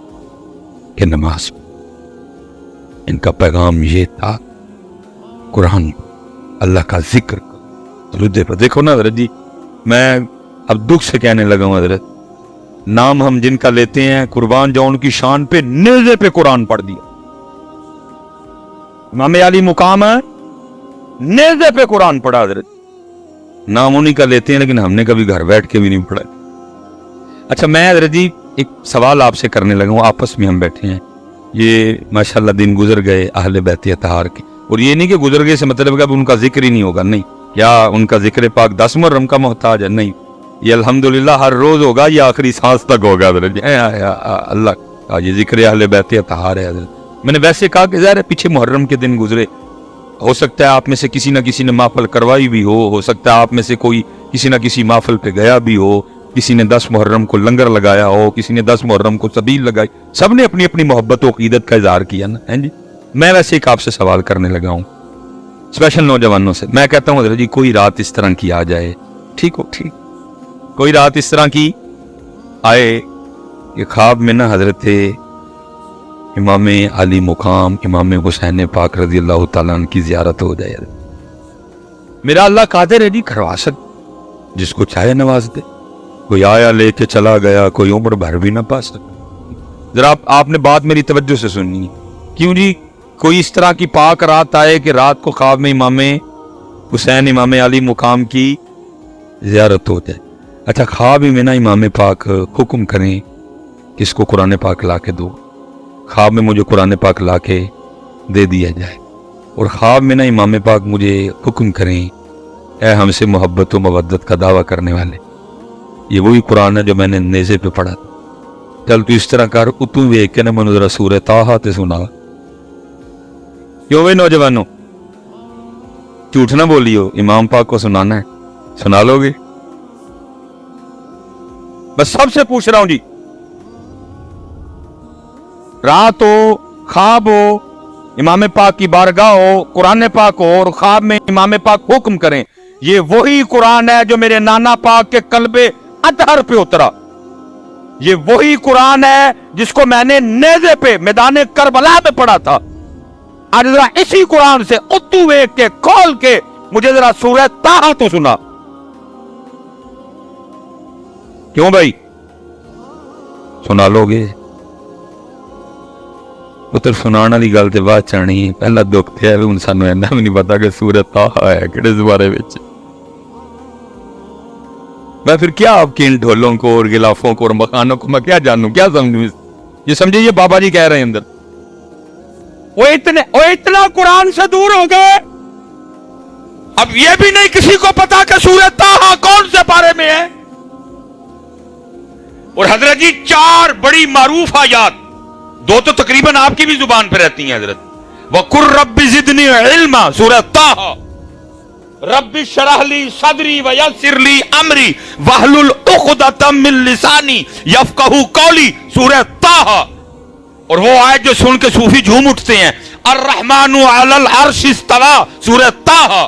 کہ نماز. ان کا پیغام یہ تھا قرآن اللہ کا ذکر. دیکھو نا حضرت جی میں اب دکھ سے کہنے لگا ہوں حضرت نام ہم جن کا لیتے ہیں قربان جاؤں ان کی شان پہ نیزے پہ قرآن پڑھ دیا. امام علی مقام ہے نیزے پہ قرآن پڑھا. حضرت نام انہی کا لیتے ہیں لیکن ہم نے کبھی گھر بیٹھ کے بھی نہیں پڑھا. اچھا میں حضرت جی ایک سوال آپ سے کرنے لگا ہوں. آپس میں ہم بیٹھے ہیں یہ ماشاءاللہ دن گزر گئے اہل بیت اطہار کے اور یہ نہیں کہ گزر گئے سے مطلب کہ اب ان کا ذکر ہی نہیں ہوگا. نہیں. یا ان کا ذکر پاک 10 محرم کا محتاج ہے. نہیں. یہ الحمدللہ ہر روز ہوگا یہ آخری سانس تک ہوگا. حضرت اللہ یہ ذکر اہل بیت اطہار ہے. حضرت میں نے ویسے کہا کہ ظاہر ہے پیچھے محرم کے دن گزرے. ہو سکتا ہے آپ میں سے کسی نہ کسی نے محفل کروائی بھی ہو سکتا ہے آپ میں سے کوئی کسی نہ کسی محفل پہ گیا بھی ہو. کسی نے 10 محرم کو لنگر لگایا ہو کسی نے 10 محرم کو سبیل لگائی. سب نے اپنی اپنی محبت و عقیدت کا اظہار کیا نا ہیں جی. میں ویسے ایک آپ سے سوال کرنے لگا ہوں اسپیشل نوجوانوں سے. میں کہتا ہوں حضرت جی کوئی رات اس طرح کی آ جائے ٹھیک ہو ٹھیک. کوئی رات اس طرح کی آئے کہ خواب میں نا حضرت امام علی مقام امام حسین پاک رضی اللہ تعالیٰ عنہ کی زیارت ہو جائے. میرا اللہ قادر ہے جی کروا سکتا، جس کو چاہے نواز دے. کوئی آیا لے کے چلا گیا، کوئی عمر بھر بھی نہ پا سکتا. ذرا آپ نے بات میری توجہ سے سننی ہے. کیوں جی؟ کوئی اس طرح کی پاک رات آئے کہ رات کو خواب میں امام حسین امام علی مقام کی زیارت ہو جائے. اچھا خواب میں نا امام پاک حکم کریں کہ اس کو قرآن پاک لا کے دو. خواب میں مجھے قرآن پاک لا کے دے دیا جائے، اور خواب میں نا امام پاک مجھے حکم کریں اے ہم سے محبت و مودت کا دعویٰ کرنے والے، یہ وہی قرآن ہے جو میں نے نیزے پہ پڑھا تھا. چل تو اس طرح کر اتوں ویک کے نا منو ذرا سورہ طٰہٰ تے سنا. کیوں بھائی نوجوانوں جھوٹ نہ بولیو، امام پاک کو سنانا ہے، سنا لو گے؟ بس سب سے پوچھ رہا ہوں جی، رات ہو، خواب ہو، امام پاک کی بارگاہ ہو، قرآن پاک ہو، اور خواب میں امام پاک حکم کریں، یہ وہی قرآن ہے جو میرے نانا پاک کے قلب اطہر پہ اترا، یہ وہی قرآن ہے جس کو میں نے نیزے پہ میدان کربلا پہ پڑھا تھا. آج ذرا اسی قرآن سے اتو ویک کے کھول کے مجھے ذرا سورہ طٰہٰ تو سنا. کیوں بھائی سنا لو گے؟ پتر سنانا والی گل تے بعد چانی ہے، پہلا دکھ تے ہے ہن سانوں اینا بھی نہیں پتا کہ سورہ طٰہٰ ہے کہڑے زبارے وچ. میں پھر کیا آپ کے ان ڈھولوں کو اور غلافوں کو اور مکانوں کو میں کیا جانوں، کیا سمجھوں؟ یہ سمجھے یہ بابا جی کہہ رہے ہیں اندر وہ اتنا قرآن سے دور ہو گئے، اب یہ بھی نہیں کسی کو پتا کہ سورہ طٰہٰ کون سے پارے میں ہے. اور حضرت جی 4 بڑی معروف آیات، 2 تو تقریباً آپ کی بھی زبان پہ رہتی ہیں حضرت. وَقُلْ رَبِّ زِدْنِي عِلْمًا سورہ طٰہٰ، رب اشرح لی صدری ویسر لی امری واحلل عقدۃ من لسانی یفقہوا قولی سورہ طٰہٰ. اور وہ آیت جو سن کے صوفی جھوم اٹھتے ہیں، الرحمن علی العرش استویٰ سورہ طٰہٰ،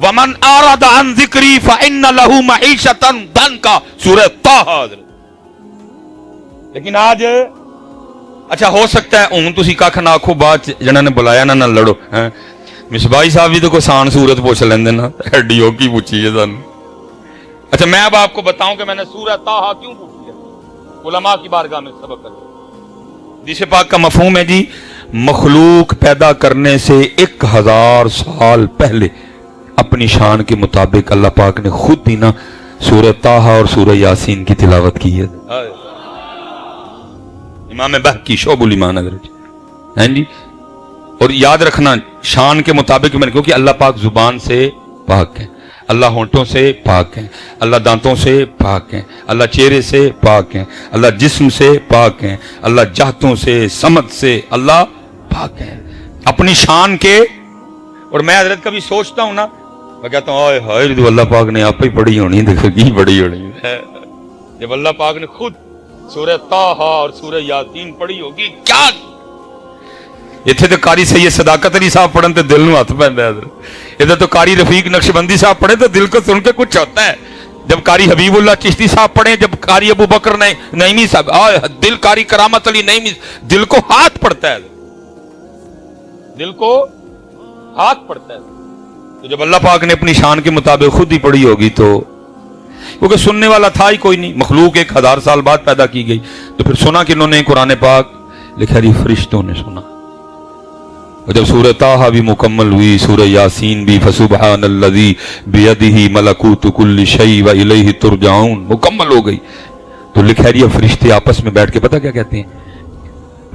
ومن اعرض عن ذکری فإن له معیشۃ ضنکا سورہ طٰہٰ. لیکن آج اچھا ہو سکتا ہے ہوں تسی کھ نہ آکھو، بات جنہاں نے بلایا نہ لڑو. مصباحی صاحب بھی تو کوئی سان صورت پوچھ لیندے نا، ایڈی ہو کی پوچھی ہے سن. اچھا میں اب آپ کو بتاؤں کہ میں نے سورہ طٰہٰ کیوں پوچھی ہے. علماء کی بارگاہ میں سبق کر حدیث پاک کا مفہوم ہے جی، مخلوق پیدا کرنے سے 1000 سال پہلے اپنی شان کے مطابق اللہ پاک نے خود ہی نا سورہ طٰہٰ اور سورہ یاسین کی تلاوت کی ہے. امام بہقی شعب الایمان ہیں جی. اور یاد رکھنا شان کے مطابق میں نے کیونکہ اللہ پاک زبان سے پاک ہے، اللہ ہونٹوں سے پاک ہیں، اللہ دانتوں سے پاک ہیں، اللہ چہرے سے پاک ہیں، اللہ جسم سے پاک ہیں، اللہ جہتوں سے سمت سے اللہ پاک ہیں اپنی شان کے. اور میں حضرت کبھی سوچتا ہوں نا، میں کہتا ہوں آئے ہائے جو اللہ پاک نے آپ ہی پڑھی ہونی، دیکھو کی پڑھی ہونی ہے. جب اللہ پاک نے خود سورہ طٰہٰ اور سورہ یاسین پڑھی ہوگی کیا. اتنے تو قاری سید صداقت علی صاحب پڑھن تو دل نو ہاتھ پیندا ہے حضرت. ادھر تو قاری رفیق نقشبندی صاحب پڑھے تو دل کو سن کے کچھ ہوتا ہے. جب قاری حبیب اللہ چشتی صاحب پڑھے، جب قاری ابو بکر نعیمی صاحب، دل قاری کرامت علی نعیمی، دل کو ہاتھ پڑتا ہے، دل کو ہاتھ پڑتا ہے. تو جب اللہ پاک نے اپنی شان کے مطابق خود ہی پڑھی ہوگی تو کیونکہ سننے والا تھا ہی کوئی نہیں، مخلوق 1000 سال بعد پیدا کی گئی، تو پھر سنا کنہوں نے قرآن پاک لکھا جی فرشتوں نے سنا. اور جب سورہ طٰہٰ بھی مکمل ہوئی، سورہ یاسین بھی فسبحان الذی بیدہ ملکوت کل شیء والیہ ترجعون مکمل ہو گئی، تو لکھا جی فرشتے آپس میں بیٹھ کے پتہ کیا کہتے ہیں؟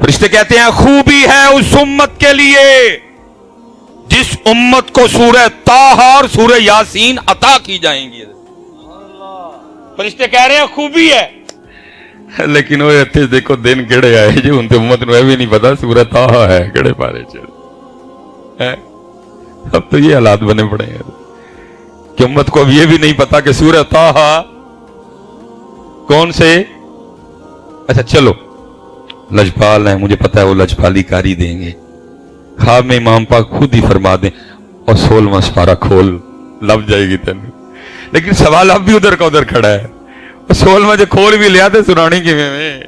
فرشتے کہتے ہیں خوبی ہے اس امت کے لیے جس امت کو سورہ طٰہٰ اور سورہ یاسین عطا کی جائیں گی. فرشتے کہہ رہے ہیں خوبی ہے، لیکن وہ اتنے دیکھو دن کہڑے آئے جو ان تے امت نو بھی نہیں پتا سورہ طٰہٰ ہے کہڑے پارے چ. اب تو یہ حالات بنے پڑے ہیں کہ امت کو اب یہ بھی نہیں پتا کہ سورہ طٰہٰ کون سے. اچھا چلو لجپال ہیں، مجھے پتا ہے وہ لجپالی کاری دیں گے. خواب میں امام پاک خود ہی فرما دیں اور 16واں سپارہ کھول، لب جائے گی تینوں. لیکن سوال اب بھی ادھر کا ادھر کھڑا ہے، اور 16واں جو کھول بھی لیا تو سنانی کی میں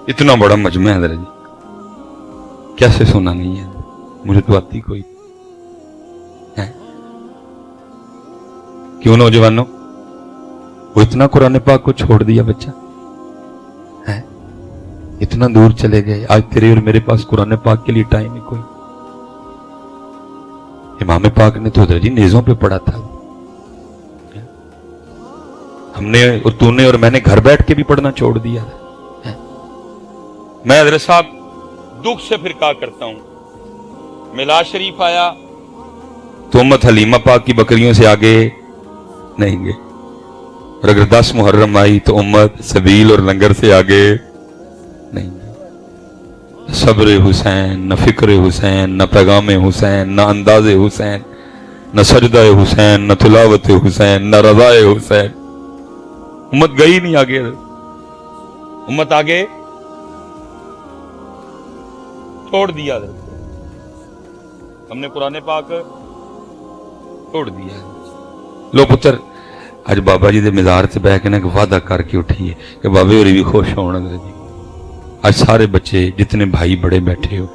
इतना बड़ा मजमा है जी, कैसे सुना नहीं है? मुझे तो आती कोई है। क्यों नौजवानों, वो इतना कुरान पाक को छोड़ दिया बच्चा है, इतना दूर चले गए। आज तेरे और मेरे पास कुरान पाक के लिए टाइम ही कोई। इमाम पाक ने तो जी नेज़ों पे पढ़ा था, हमने और तूने और मैंने घर बैठ के भी पढ़ना छोड़ दिया है। मैं हज़रत साहब दुख से फिर क्या करता हूं, मिलाद शरीफ आया तो उम्मत हलीमा पाक की बकरियों से आगे नहीं गए, और अगर 10 मुहर्रम आई तो उम्मत सबील और लंगर से आगे नहीं गई। सब्र हुसैन, न फिक्र हुसैन, न पैगाम हुसैन, न अंदाज हुसैन, न सजदा हुसैन, न तिलावत हुसैन, न रज़ाए हुसैन। उम्मत गई नहीं आगे, उम्मत आगे छोड़ दिया, हमने कुरान पाक छोड़ दिया। लो पुत्र, आज बाबा जी दे मज़ार से बह के ना वादा करके उठिए कि बाबे होरी भी खुश होना जी। आज सारे बच्चे जितने भाई बड़े बैठे हो,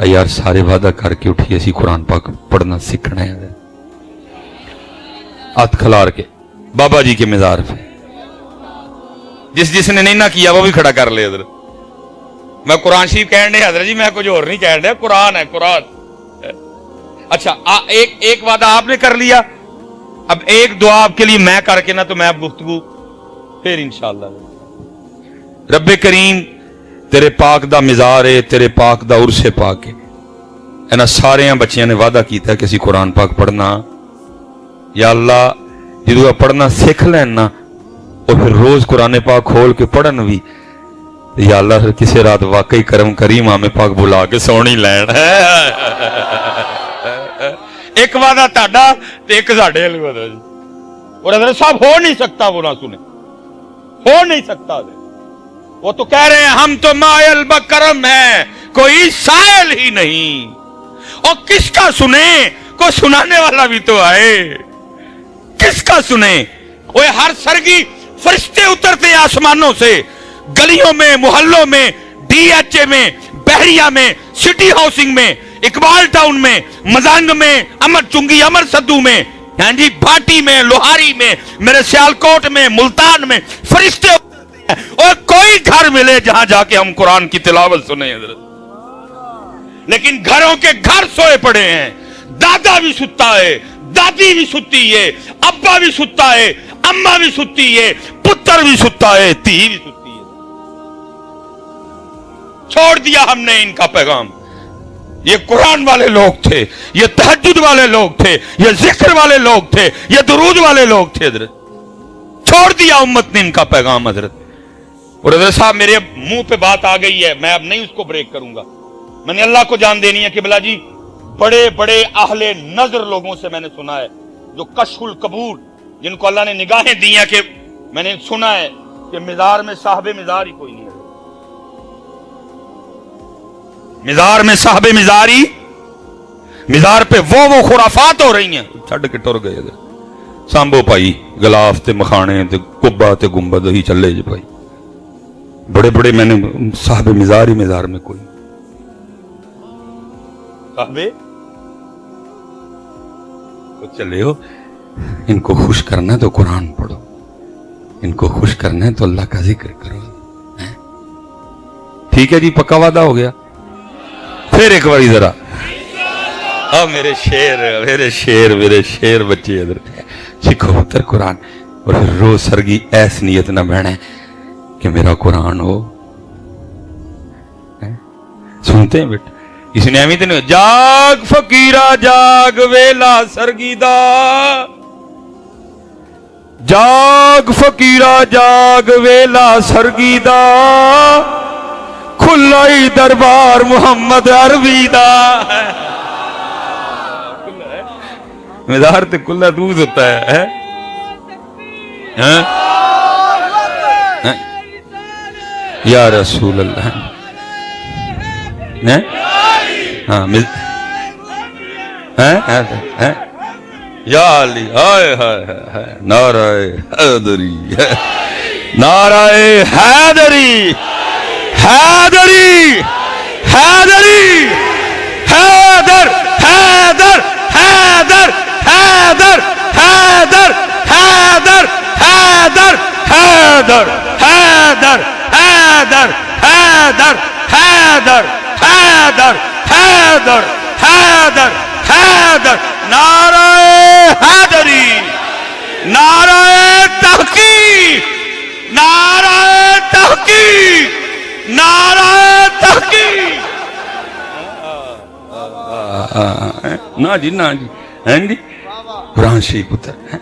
यार सारे वादा करके उठिए, असी कुरान पाक पढ़ना सीखना है। हाथ खिलार के बाबा जी के मज़ार पे, जिसने नहीं ना किया वो भी खड़ा कर ले। हजरत मैं कुरान शरीफ कह रहे हजरत जी, मैं कुछ और नहीं कह रहा, कुरान है कुरान। अच्छा एक वादा आपने कर लिया, अब एक दुआ आपके लिए मैं करके ना तो मैं अब गुफ्तगू फिर इंशाअल्लाह। रब्बे करीम तेरे पाक दा मिज़ार है, तेरे पाक दा उर्से पाक है। इन्हां सारे बच्चियां ने वादा किया कि असीं कुरान पाक पढ़ना। या अल्लाह जो पढ़ना सीख लैन ना, और फिर रोज कुरान पाक खोल के पढ़न भी, या अल्लाह किसी रात वाकई करम करी इमाम पाक बुला के सोनी लैन। एक वादा ताड़ा ते एक साडे वाली वादा जी, और हज़रत साहब हो नहीं सकता वो ना सुने, हो नहीं सकता। वो तो कह रहे हैं हम तो मायल बकरम है, कोई सायल ही नहीं। और किसका सुने, कोई सुनाने वाला भी तो आए, किसका सुने? वो हर सरगी फरिश्ते उतरते आसमानों से, गलियों में, मोहल्लों में, डीएचए में, बहरिया में, सिटी हाउसिंग में, इकबाल टाउन में, मजांग में, अमर चुंगी, अमर सद्दू में, हाँ जी, भाटी में, लोहारी में, मेरे सियालकोट में, मुल्तान में फरिश्ते उतरते हैं। और कोई घर मिले जहां जाके हम कुरान की तिलावत सुने हज़रत, लेकिन घरों के घर सोए पड़े हैं। दादा भी सुता है, दादी भी सुती है, अब्बा भी सुता है, अम्मा भी सुती है, पुत्र भी सुता है, धी भी सुती है। छोड़ दिया हमने इनका पैगाम। ये कुरान वाले लोग थे, ये तहज्जुद वाले लोग थे, ये जिक्र वाले लोग थे, ये दुरूद वाले लोग थे हजरत। छोड़ दिया उम्मत ने इनका पैगाम हजरत। और हजरत साहब मेरे मुंह पे बात आ गई है, मैं अब नहीं उसको ब्रेक करूंगा। मैंने अल्लाह को जान देनी है कि बिला जी बड़े बड़े अहले नजर लोगों से मैंने सुना है, जो कशफुल कबूर, जिनको अल्लाह ने निगाहें दी हैं, कि मैंने सुना है कि मिज़ार में साहबे मिज़ार ही कोई नहीं है। मिज़ार में साहबे मिज़ार ही, मिज़ार पे वो खुराफात हो रही हैं। छड़ के टुर गए सांबो भाई, गलाफ ते मखाने ते कुब्बा ते गुंबद ही चले जी भाई, बड़े बड़े। मैंने साहबे मिज़ार ही मिज़ार में कोई साहबे तो चले हो। इनको खुश करना है तो कुरान पढ़ो, इनको खुश करना है तो अल्लाह का जिक्र करो। ठीक है जी, पक्का वादा हो गया। फिर एक बार जरा, अब मेरे शेर मेरे शेर मेरे शेर बच्चे इधर सीखो पुत्र कुरान। और फिर रोज सरगी ऐसी नीयत ना बहने कि मेरा कुरान हो। सुनते हैं बेटा, इसने एवं तो नहीं, जाग फकीरा जाग वेला सरगी दा, जाग फकीरा जाग वेला सरगी दा, खुला ही दरबार मोहम्मद अरबी दा। मिज़ार ते खुला दूध होता है, या रसूल अल्लाह। हाँ या अली, हाय हाय हाय, नाराए हैदरी, नाराए हैदरी, حیدری حیدری حیدر حیدر حیدر حیدر حیدر حیدر حیدر حیدر حیدر حیدر حیدر حیدر حیدر حیدر حیدر حیدر نعرہ حیدری نعرہ تحقیق نعرہ تحقیق نعرہ تحقیق نا جی نا جی ہیں جی قرآن شریف پتر ہیں.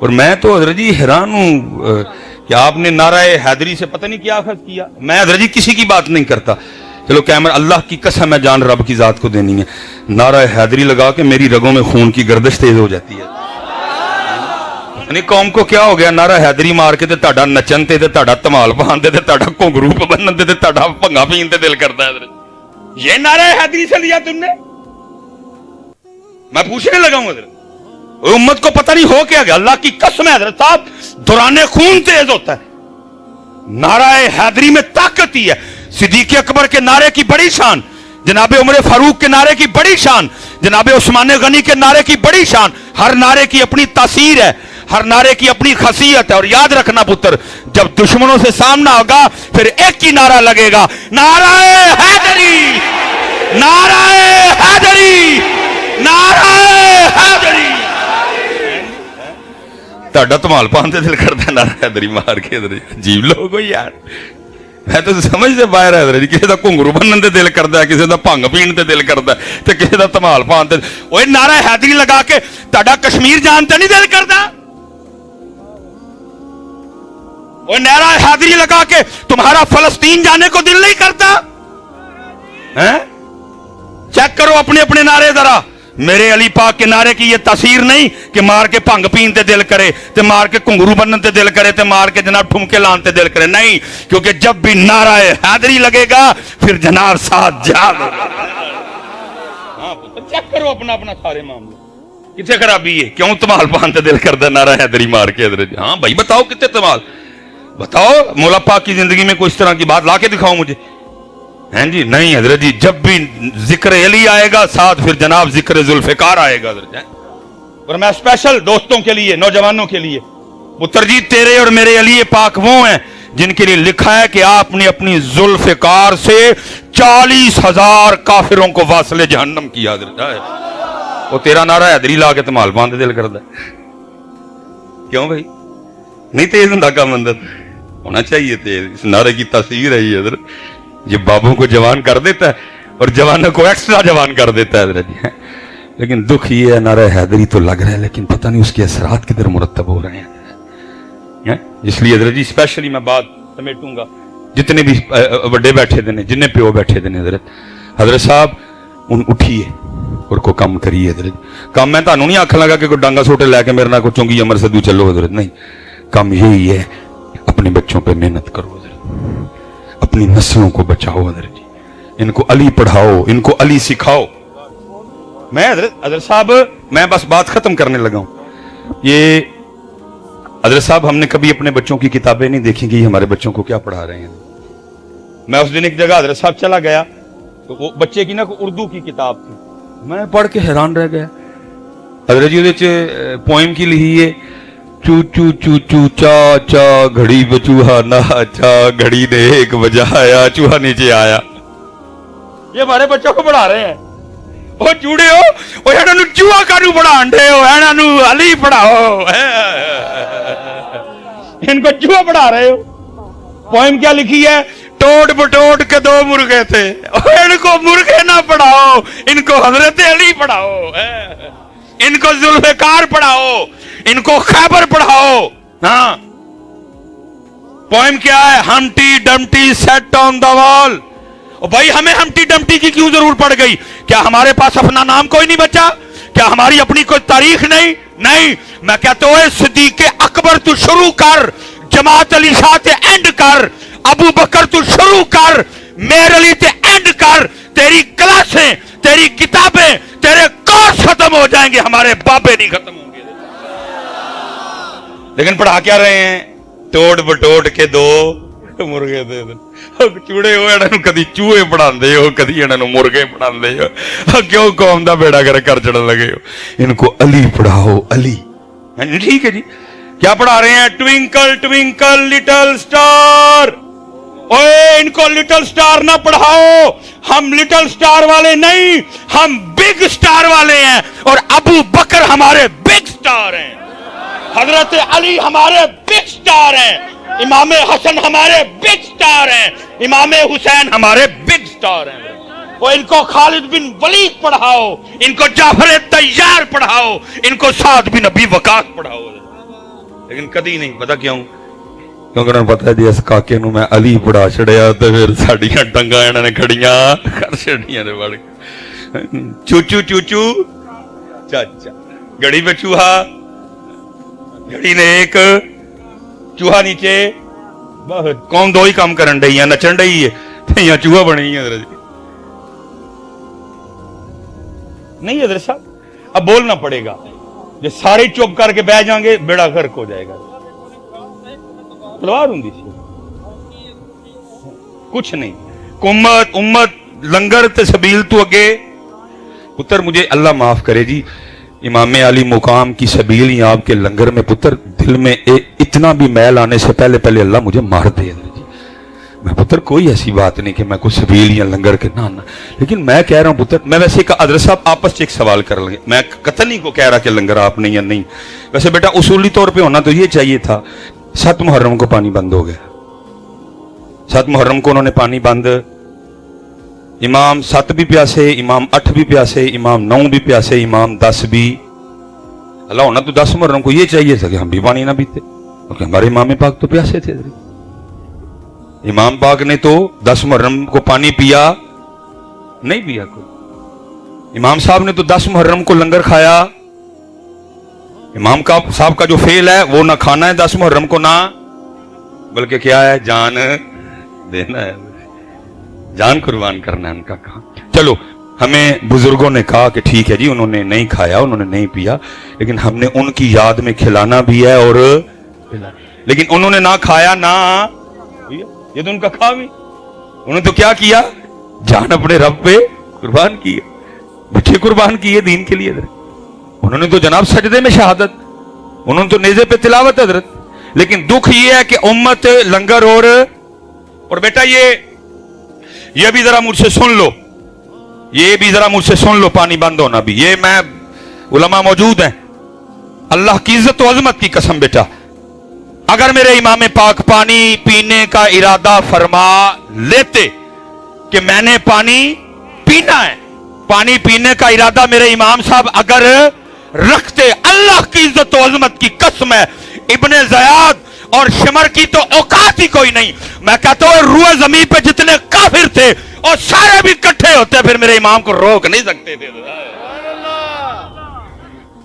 اور میں تو حضرت جی حیران ہوں کہ آپ نے نعرہ حیدری سے پتہ نہیں کیا اخذ کیا. میں حضرت جی کسی کی بات نہیں کرتا, چلو کیمرہ اللہ کی قسم ہے جان رب کی ذات کو دینی ہے, نعرہ حیدری لگا کے میری رگوں میں خون کی گردش تیز ہو جاتی ہے. یعنی قوم کو کیا ہو گیا, نعرہ حیدری مار کے تے تہاڈا نچن تے تہاڈا دھمال پہن تے تہاڈا گھنگرو بنن تے تہاڈا بھنگا پین تے دل کرتا ہے. حضرت یہ نعرہ حیدری سے لیا تم نے؟ میں پوچھنے لگا ہوں حضرت, امت کو پتہ نہیں ہو کیا گیا. اللہ کی قسم ہے حضرت صاحب, دوران خون تیز ہوتا ہے. نعرہ حیدری میں طاقت ہی ہے. صدیق اکبر کے نعرے کی بڑی شان, جناب عمر فاروق کے نعرے کی بڑی شان, جناب عثمان غنی کے نعرے کی بڑی شان. ہر نعرے کی اپنی تاثیر ہے, ہر نعرے کی اپنی خاصیت ہے. اور یاد رکھنا پتر, جب دشمنوں سے سامنا ہوگا پھر ایک ہی نعرہ لگے گا, نعرہ حیدری نعرہ حیدری نعرہ حیدری. تہاڈا دھمال پان تے دل کردا نعرہ حیدری مار کے. عجیب لوگ ہو یار, میں تو سمجھ سے باہر ہے. کسی دا گھنگرو بنن تے دل کردا ہے, کسی دا بھنگ پین تے دل کردا ہے, تے کسی دا دھمال پان تے. اوے نعرہ حیدری لگا کے تہاڈا کشمیر جان تے نہیں دل کردا؟ اوے نعرہ حیدری لگا کے تمہارا فلسطین جانے کو دل نہیں کرتا؟ ہیں چیک کرو اپنے اپنے نعرے ذرا. میرے علی پاک کے نعرے کی یہ تاثیر نہیں کہ مار کے بھنگ پین تے دل کرے, تے مار کے گھنگرو بنن تے دل کرے, تے مار کے جناب ٹھمکے لان تے دل کرے. نہیں, کیونکہ جب بھی نعرہ حیدری لگے گا پھر جناب ساتھ جہاد. ہاں چیک کرو اپنا اپنا سارے معاملے کتنے خرابی ہے. کیوں دھمال پان تے دل کردا نعرہ حیدری مار کے؟ حضرت ہاں بھائی بتاؤ کتنے دھمال, بتاؤ مولا پاک کی زندگی میں کوئی اس طرح کی بات لا کے دکھاؤ مجھے. ہیں جی نہیں حضرت جی, جب بھی ذکر علی آئے گا ساتھ پھر جناب ذکر ذوالفقار آئے گا. حضرت اور میں اسپیشل دوستوں کے لیے, نوجوانوں کے لیے, پتر جی تیرے اور میرے علی پاک وہ ہیں جن کے لیے لکھا ہے کہ آپ نے اپنی ذوالفقار سے 40,000 کافروں کو واصل جہنم کیا. حضرت وہ تیرا نعرہ حیدری لا کے دھمال باندھ دل کردا ہے. کیوں بھائی نہیں تیز ہوندا کام اندر ہونا چاہیے تیز. اس نعرے کی تاثیر ہے یہ حضرت, یہ بابوں کو جوان کر دیتا ہے اور جوانوں کو ایکسٹرا جوان کر دیتا ہے حضرت. لیکن دکھ یہ ہے نعرہ حیدری تو لگ رہا ہے لیکن پتہ نہیں اس کے اثرات کدھر مرتب ہو رہے ہیں. اس لیے حضرت جی اسپیشلی میں بات سمیٹوں گا, جتنے بھی بڑے بیٹھے دے جن پیو بیٹھے دے حضرت صاحب ان اٹھیے اور کو کم کریے. حضرت کام میں تانوں نہیں آکھن لگا کہ کوئی ڈانگا سوٹے لے کے میرے نال کوئی چونگی امر سدو چلو. حضرت نہیں, کام یہی ہے اپنے بچوں پہ محنت کرو حضرت, اپنی نسلوں کو بچاؤ حضرت جی, ان کو علی پڑھاؤ, ان کو علی سکھاؤ. میں حضرت صاحب میں بس بات ختم کرنے لگا ہوں. یہ حضرت صاحب ہم نے کبھی اپنے بچوں کی کتابیں نہیں دیکھی کہ یہ ہمارے بچوں کو کیا پڑھا رہے ہیں. میں اس دن ایک جگہ حضرت صاحب چلا گیا تو وہ بچے کی نا اردو کی کتاب تھی, میں پڑھ کے حیران رہ گیا. حضرت جی پوئم کی لکھی ہے, چو چو چو چو چا چا گھڑی بچوہا نہ چا, گھڑی نے ایک بجایا چوہا نیچے آیا. یہ ہمارے بچوں کو پڑھا رہے ہیں. وہ جوڑے ہو وہ انہوں چوہا کانو پڑھان دے ہو, انہوں علی پڑھاؤ, ان کو چوہا پڑھا رہے ہو. پوئم کیا لکھی ہے, ٹوٹ بٹوٹ کے 2 مرغے تھے, ان کو مرغے نہ پڑھاؤ, ان کو حضرت علی پڑھاؤ, ان کو ذوالفقار پڑھاؤ, ان کو خیبر پڑھاؤ. ہاں پوئم کیا ہے, ہمٹی ڈمٹی سیٹ آن دا وال. بھائی ہمیں ہمٹی ڈمٹی کی کیوں ضرور پڑ گئی؟ کیا ہمارے پاس اپنا نام کوئی نہیں بچا؟ کیا ہماری اپنی کوئی تاریخ نہیں؟ نہیں, میں کہتا ہوں صدیق اکبر تو شروع کر, جماعت علی شاہ تے اینڈ کر, ابو بکر تو شروع کر, میر علی تے اینڈ کر. تیری کلاسیں, تیری کتابیں, تیرے کورس ختم ہو جائیں گے, ہمارے بابے نہیں ختم ہوں گے. لیکن پڑھا کیا رہے ہیں, ٹوٹ بٹوٹ کے 2 ਮੁਰਗੇ ਦੇ ਦਿਨ ਚੂੜੇ ਹੋ ਇਹਨਾਂ ਨੂੰ ਕਦੀ ਚੂਹੇ ਪੜਾਉਂਦੇ ਹੋ ਕਦੀ ਇਹਨਾਂ ਨੂੰ ਮੁਰਗੇ ਪੜਾਉਂਦੇ ਹੋ ਕਿਉਂ ਕੌਮ ਦਾ ਬੇੜਾ ਕਰ ਚੜਨ लगे हो इनको अली पढ़ाओ अली ठीक है जी क्या पढ़ा रहे हैं ट्विंकल ट्विंकल लिटिल स्टार ओए इनको लिटिल स्टार ना पढ़ाओ हम लिटिल स्टार वाले नहीं हम बिग स्टार वाले हैं और अबू बकर हमारे बिग स्टार हैं हजरत अली हमारे बिग स्टार हैं इमाम हसन हमारे बिग स्टार हैं इमाम हुसैन हमारे बिग स्टार हैं वो इनको खालिद बिन वलीद पढ़ाओ इनको जाफर तैयार पढ़ाओ इनको साद बिन अबी वकास पढ़ाओ लेकिन कदी नहीं पता क्यों क्योंकि उन्हें पता है जी इस काके नूं मैं अली पढ़ा छड़िया तो फिर साडियां डंगा इन्हां ने खड़ियां कर छड़ियां ने वड़ चूचू चूचू चाचा घड़ी पे चूहा घड़ी ने एक चूहा नीचे कौन दो ही काम करन डई है नचन डई है या चूहा बनी है नहीं है साहब अब बोलना पड़ेगा जो सारे चुप करके बह जाएंगे बेड़ा गर्क हो जाएगा तलवार होंगी कुछ नहीं कुम्मत उम्मत लंगर ते सबील तो अगे पुत्र मुझे अल्लाह माफ करे जी इमाम अली मुकाम की सबील ही आपके लंगर में पुत्र दिल में इतना भी मैल आने से पहले पहले अल्लाह मुझे मार दे जी मैं पुत्र कोई ऐसी बात नहीं कि मैं कुछ सबील या लंगर के ना लेकिन मैं कह रहा हूं पुत्र मैं वैसे अदर साहब आपस एक सवाल कर लेंगे मैं कतई नहीं को कह रहा कि लंगर आप नहीं या नहीं वैसे बेटा उसूली तौर पे होना तो ये चाहिए था 7 मुहर्रम को पानी बंद हो गया 7 मुहर्रम को उन्होंने पानी बंद इमाम 7 भी प्यासे इमाम 8 भी प्यासे इमाम 9 भी प्यासे इमाम 10 भी अल्लाह होना तो 10 मुहर्रम को ये चाहिए था कि हम भी पानी ना पीते क्योंकि हमारे इमाम पाक तो प्यासे थे इमाम पाक ने तो 10 मुहर्रम को पानी पिया नहीं पिया कोई इमाम साहब ने तो 10 मुहर्रम को लंगर खाया इमाम का साहब का जो फेल है वो ना खाना है 10 मुहर्रम को ना बल्कि क्या है जान देना है जान कुर्बान करना है उनका काम चलो हमें बुजुर्गों ने कहा कि ठीक है जी उन्होंने नहीं खाया उन्होंने नहीं पिया लेकिन हमने उनकी याद में खिलाना भी है और लेकिन उन्होंने ना खाया ना ये तो उनका काम ही उन्होंने तो क्या किया जान अपने रब पे कुर्बान की बच्चे कुर्बान किए दीन के लिए उन्होंने तो जनाब सजदे में शहादत उन्होंने तो नेज़े पे तिलावत हजरत लेकिन दुख ये है कि उम्मत लंगर और बेटा ये भी जरा मुझसे सुन लो ये भी जरा मुझसे सुन लो पानी बंद होना भी ये मैं उलमा मौजूद हैं अल्लाह की इज्जत और अजमत की कसम बेटा अगर मेरे इमाम पाक पानी पीने का इरादा फरमा लेते कि मैंने पानी पीना है पानी पीने का इरादा मेरे इमाम साहब अगर रखते अल्लाह की इज्जत और अजमत की कसम है इब्ने ज़याद और शिमर की तो औकात ही कोई नहीं मैं कहता हूं रूए जमीन पे जितने काफिर थे और सारे भी इकट्ठे होते फिर मेरे इमाम को रोक नहीं सकते थे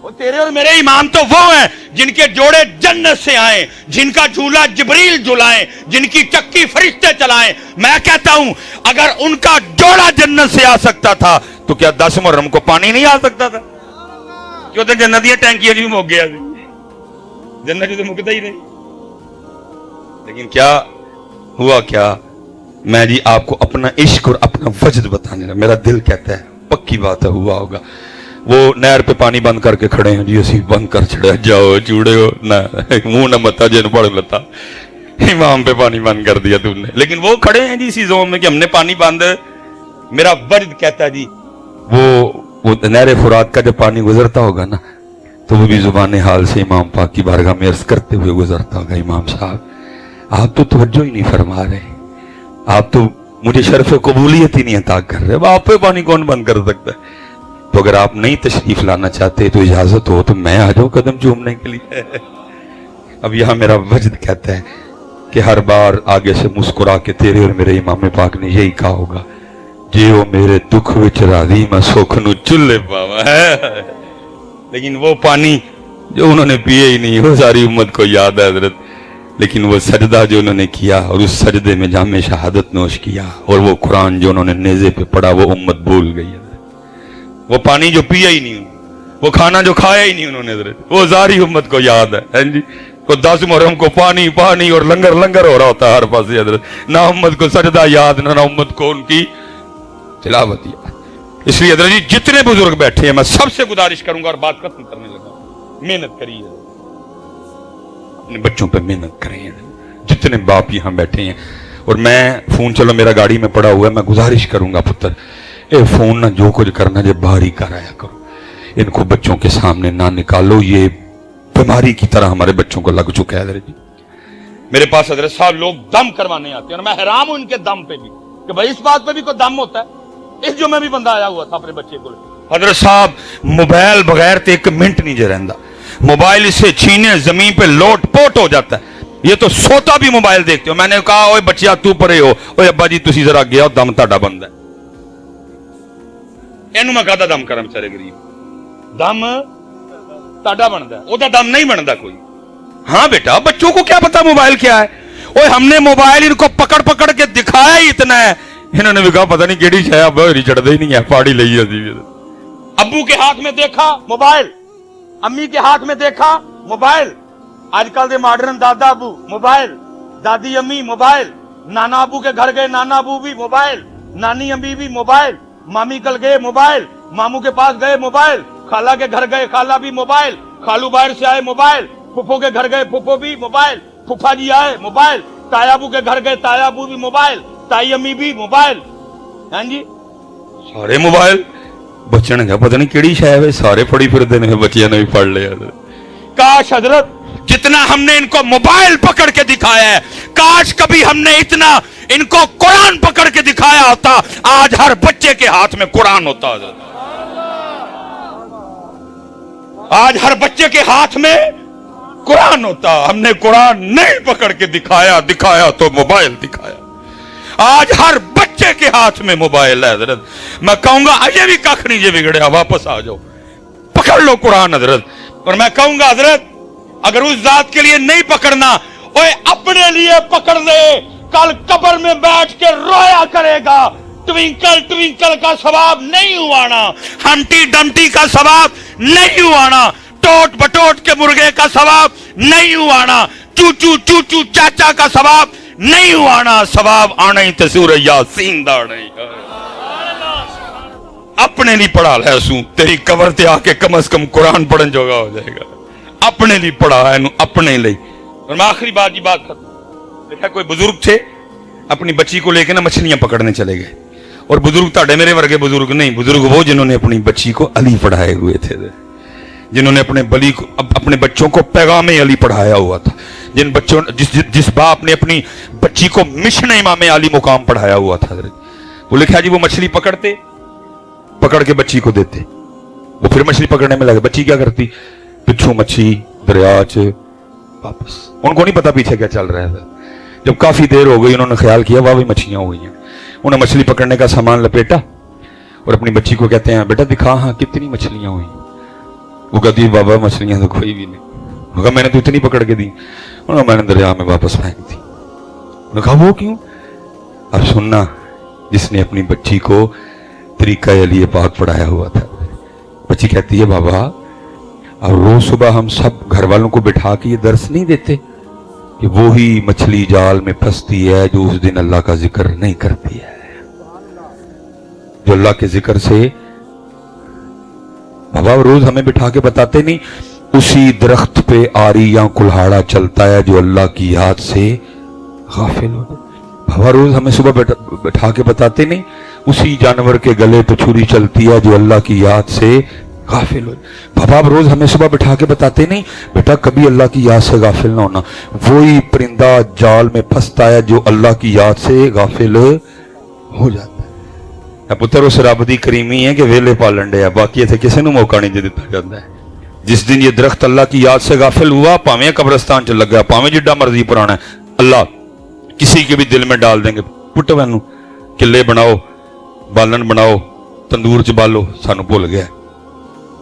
वो तेरे और मेरे इमाम तो वो हैं जिनके जोड़े जन्नत से आए जिनका झूला जिब्रील झुलाए जिनकी चक्की फरिश्ते चलाएं मैं कहता हूं अगर उनका जोड़ा जन्नत से आ सकता था तो क्या 10 मुहर्रम को पानी नहीं आ सकता था क्यों तो जन्नत दी टैंकियां भी मुक गया जन्नत तो मुकता ही नहीं लेकिन क्या हुआ क्या मैं जी आपको अपना इश्क और अपना वजद बताने लगा मेरा दिल कहता है पक्की बात है हुआ होगा वो नहर पे पानी बंद करके खड़े हैं जी असी बंद कर छड़े जाओ चूड़े हो ना मुंह न मता जिन पड़ लता इमाम पे पानी बंद कर दिया तुमने लेकिन वो खड़े हैं जी इसी जोन में कि हमने पानी बंद मेरा वजद कहता है जी वो नहर फुरात का जब पानी गुजरता होगा ना तो वो भी जुबान हाल से इमाम पाक की बारगाह में अर्ज करते हुए गुजरता होगा इमाम साहब आप तो तवज्जो ही नहीं फरमा रहे आप तो मुझे शर्फ कबूलियत ही नहीं अता कर रहे आप पे पानी कौन बंद कर सकता है तो अगर आप नहीं तशरीफ लाना चाहते तो इजाजत हो तो मैं आ जाऊं कदम चूमने के लिए अब यहां मेरा वजद कहता है कि हर बार आगे से मुस्कुरा के तेरे और मेरे इमाम पाक ने यही कहा होगा जे वो मेरे दुख विच राजी मैं सुख नू चुल्ले पावा है लेकिन वो पानी जो उन्होंने पिए ही नहीं वो सारी उम्मत को याद है हजरत लेकिन वो सजदा जो उन्होंने किया और उस सजदे में जामे शहादत नोश किया और वो कुरान जो उन्होंने नेज़े पे पढ़ा वो उम्मत भूल गई है वो पानी जो पिया ही नहीं वो खाना जो खाया ही नहीं उन्होंने वो सारी उम्मत को याद है जी तो 10 मुहर्रम को पानी पानी और लंगर लंगर हो रहा होता है हर पास हजरत। ना उम्मत को सजदा याद, ना उम्मत को उनकी तिलावत याद। इसलिए हजरत जी जितने बुजुर्ग बैठे हैं मैं सबसे गुजारिश करूंगा और बात खत्म करने लगा, मेहनत करिए, अपने बच्चों पर मेहनत करिए। जितने बाप यहां बैठे हैं, और मैं फोन चलो मेरा गाड़ी में पड़ा हुआ है, मैं गुजारिश करूंगा पुत्र ये फोन ना जो कुछ करना जो बाहर ही कराया करो, इनको बच्चों के सामने ना निकालो। ये बीमारी की तरह हमारे बच्चों को लग चुका है हजरत जी। मेरे पास हजरत साहब लोग दम करवाने आते हैं और मैं हैरान हूं इनके दम पे भी कि भाई इस बात पे भी कोई दम होता है। इस जो में भी बंदा आया हुआ था अपने बच्चे को, हजरत साहब मोबाइल बगैर तो एक मिनट नहीं रहता, मोबाइल इसे छीने जमीन पे लोट पोट हो जाता है। ये तो सोता भी मोबाइल देखते हो। मैंने कहा ओए बच्चिया तू परे हो, ओए अब्बा जी तुसी जरा गया दम ताड़ा बंद है। इनू मैं कहता दम कर बेचारे गरीब, दम ताड़ा बनता है, ओदा दम नहीं बनता कोई। हाँ बेटा बच्चों को क्या पता मोबाइल क्या है। ओए हमने मोबाइल इनको पकड़ पकड़ के दिखाया ही इतना है, इन्होंने भी कहा पता नहीं केड़ी शायद बहरी चढ़ते ही नहीं है, पाड़ी ली है। अब्बू के हाथ में देखा मोबाइल, अम्मी के हाथ में देखा मोबाइल, आजकल के मॉडर्न दादा अबू मोबाइल, दादी अम्मी मोबाइल, नाना अबू के घर गए नाना अबू भी मोबाइल, नानी अम्मी भी मोबाइल, मामी कल गए मोबाइल, मामू के पास गए मोबाइल, खाला के घर गए खाला भी मोबाइल, खालू बाहर से आए मोबाइल, फुफो के घर गए फुफो भी मोबाइल, फुफा जी आए मोबाइल, तायाबू के घर गए तायाबू भी मोबाइल, ताई अम्मी भी मोबाइल। हाँ जी सारे मोबाइल। बच्चे ने कहा पता नहीं केड़ी शायद है, सारे फड़ी फिरते ने, बच्चियों ने भी पढ़ लिया। काश हजरत जितना हमने इनको मोबाइल पकड़ के दिखाया है, काश कभी हमने इतना इनको कुरान पकड़ के दिखाया होता। आज हर बच्चे के हाथ में कुरान होता है, आज हर बच्चे के हाथ में कुरान होता। हमने कुरान नहीं पकड़ के दिखाया तो मोबाइल दिखाया। आज हर बच्चे के हाथ में मोबाइल है हजरत। मैं कहूंगा अजय भी कख नहीं जे बिगड़े, वापस आ जाओ, पकड़ लो कुरान हजरत। और मैं कहूंगा हजरत अगर उस जात के लिए नहीं पकड़ना, ओए अपने लिए पकड़ ले, कल कब्र में बैठ के रोया करेगा। ट्विंकल ट्विंकल का सवाब नहीं हुआना, हंटी डंटी का सवाब नहीं हुआना, टोट बटोट के मुर्गे का सवाब नहीं हुआना, चूचू चूचू चाचा का सवाब नहीं हुआना। सवाब आना ही तसूर यासीन दा नहीं। अपने लिए पढ़ा है सू, तेरी कबर ते आके कम से कम कुरान पढ़न जोगा हो जाएगा। अपने लिए पढ़ा है, अपने लिए। और मैं आखिरी बात की बात खत्म। देखा कोई बुजुर्ग थे अपनी बच्ची को लेकर ना मछलियां पकड़ने चले गए, और बुजुर्ग ताड़े मेरे वर्गे बुजुर्ग नहीं, बुजुर्ग वो जिन्होंने अपनी बच्ची को अली पढ़ाए हुए थे, जिन्होंने अपने बच्चों को पैगाम अली पढ़ाया हुआ था, जिन बच्चों जिस बाप ने अपनी बच्ची को मिशन इमाम अली मुकाम पढ़ाया हुआ था। वो लिखा जी वो मछली पकड़ के बच्ची को देते, वो फिर मछली पकड़ने में लगे। बच्ची क्या करती, पिछू मच्छी दरिया च वापस, उनको नहीं पता पीछे क्या चल रहा है। जब काफी देर हो गई उन्होंने ख्याल किया वाह भी मछलियां हो गई हैं, उन्हें मछली पकड़ने का सामान लपेटा और अपनी बच्ची को कहते हैं बेटा दिखा हाँ कितनी मछलियां हुई। वो कहती है बाबा मछलियां तो कोई भी नहीं। उन्होंने कहा मैंने तो इतनी पकड़ के दी। उन्होंने मैंने दरिया में वापस फेंक दी। उन्होंने कहा वो क्यों? अब सुनना, जिसने अपनी बच्ची को तरीका अली पाक पढ़ाया हुआ था। बच्ची कहती है बाबा अब रोज सुबह हम सब घर वालों को बिठा के ये दर्स नहीं देते कि वो ही मछली जाल में फंसती है जो उस दिन अल्लाह का जिक्र नहीं करती है, जो अल्लाह के जिक्र से। बाबा रोज हमें बिठा के बताते नहीं उसी दरख्त पे आरी या कुल्हाड़ा चलता है जो अल्लाह की याद से गाफिल हो। बाबा रोज हमें सुबह बिठा के बताते नहीं उसी जानवर के गले पे छुरी चलती है जो अल्लाह की याद से गाफिल हो। बाबा रोज हमें सुबह बिठा के बताते नहीं बेटा कभी अल्लाह की याद से गाफिल ना होना, वही परिंदा जाल में फंसता है जो अल्लाह की याद से गाफिल हो जाता है। पुत्र उस रब दी करीमी है कि वेले पालन डे, बाकी इतने किसी को मौका नहीं दिता जाता है। जिस दिन ये दरख्त अल्लाह की याद से गाफिल हुआ, भावें कब्रस्तान च लगा, भावें जिड्डा मर्जी पुराना है, अल्लाह किसी के भी दिल में डाल देंगे पुट मैनू किले बनाओ, बालन बनाओ, तंदूर च बालो, सानू भुल गया।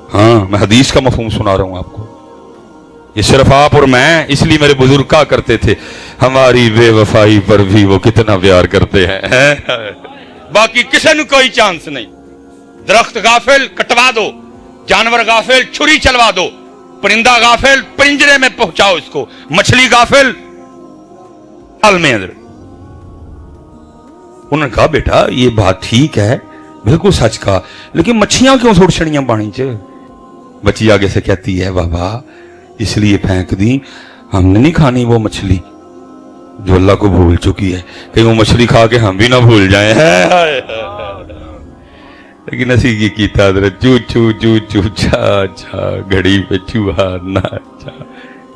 हाँ मैं हदीस का मफहूम सुना रहा हूं आपको, ये सिर्फ आप और मैं। इसलिए मेरे बुजुर्ग कहा करते थे हमारी बेवफाई पर भी वो कितना प्यार करते हैं, बाकी किसी ने कोई चांस नहीं। दरख्त गाफिल कटवा दो, जानवर गाफिल छुरी चलवा दो, परिंदा गाफिल, पिंजरे में पहुंचाओ इसको, मछली गाफिल, हाल में अंदर। उन्होंने कहा बेटा ये बात ठीक है, बिल्कुल सच कहा, लेकिन मच्छियां क्यों छोड़ छड़ियां पानी च? बच्ची आगे से कहती है बाबा इसलिए फेंक दी, हमने नहीं खानी वो मछली जो अल्लाह को भूल चुकी है, कहीं वो मछली खा के हम भी ना भूल जाए। लेकिन असी की कीता चू चू चू चू चा चा, घड़ी पे चूहा नाचा,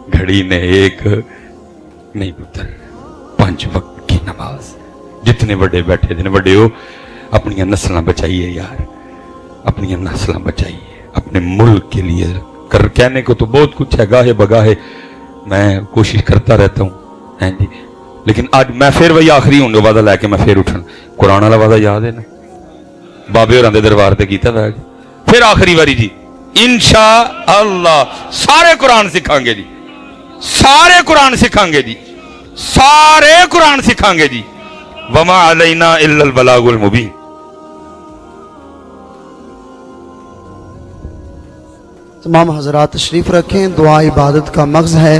घड़ी ने एक नहीं पुत्र 5 वक्त की नमाज। जितने बड़े बैठे थे बड़े हो, अपनी नस्लें बचाइए यार, अपनी नस्लें बचाइए, अपने मुल्क के लिए कर। कहने को तो बहुत कुछ है, गाहे बगाहे मैं कोशिश करता रहता हूँ हैं जी, लेकिन आज मैं फिर वही आखिरी होने वादा लैके मैं फिर उठन। कुरान वाला वादा याद है ना, बाबे होरां दे दरबार ते कीता बैठ, फिर आखिरी बारी जी इंशा अल्लाह सारे कुरान सिखांगे जी, सारे कुरान सिखांगे जी, सारे कुरान सिखांगे जी। वमा अलैना इल्लल बलागुल मुबीन। तमाम हजरात तशरीफ रखें, दुआ इबादत का मग़ज़ है।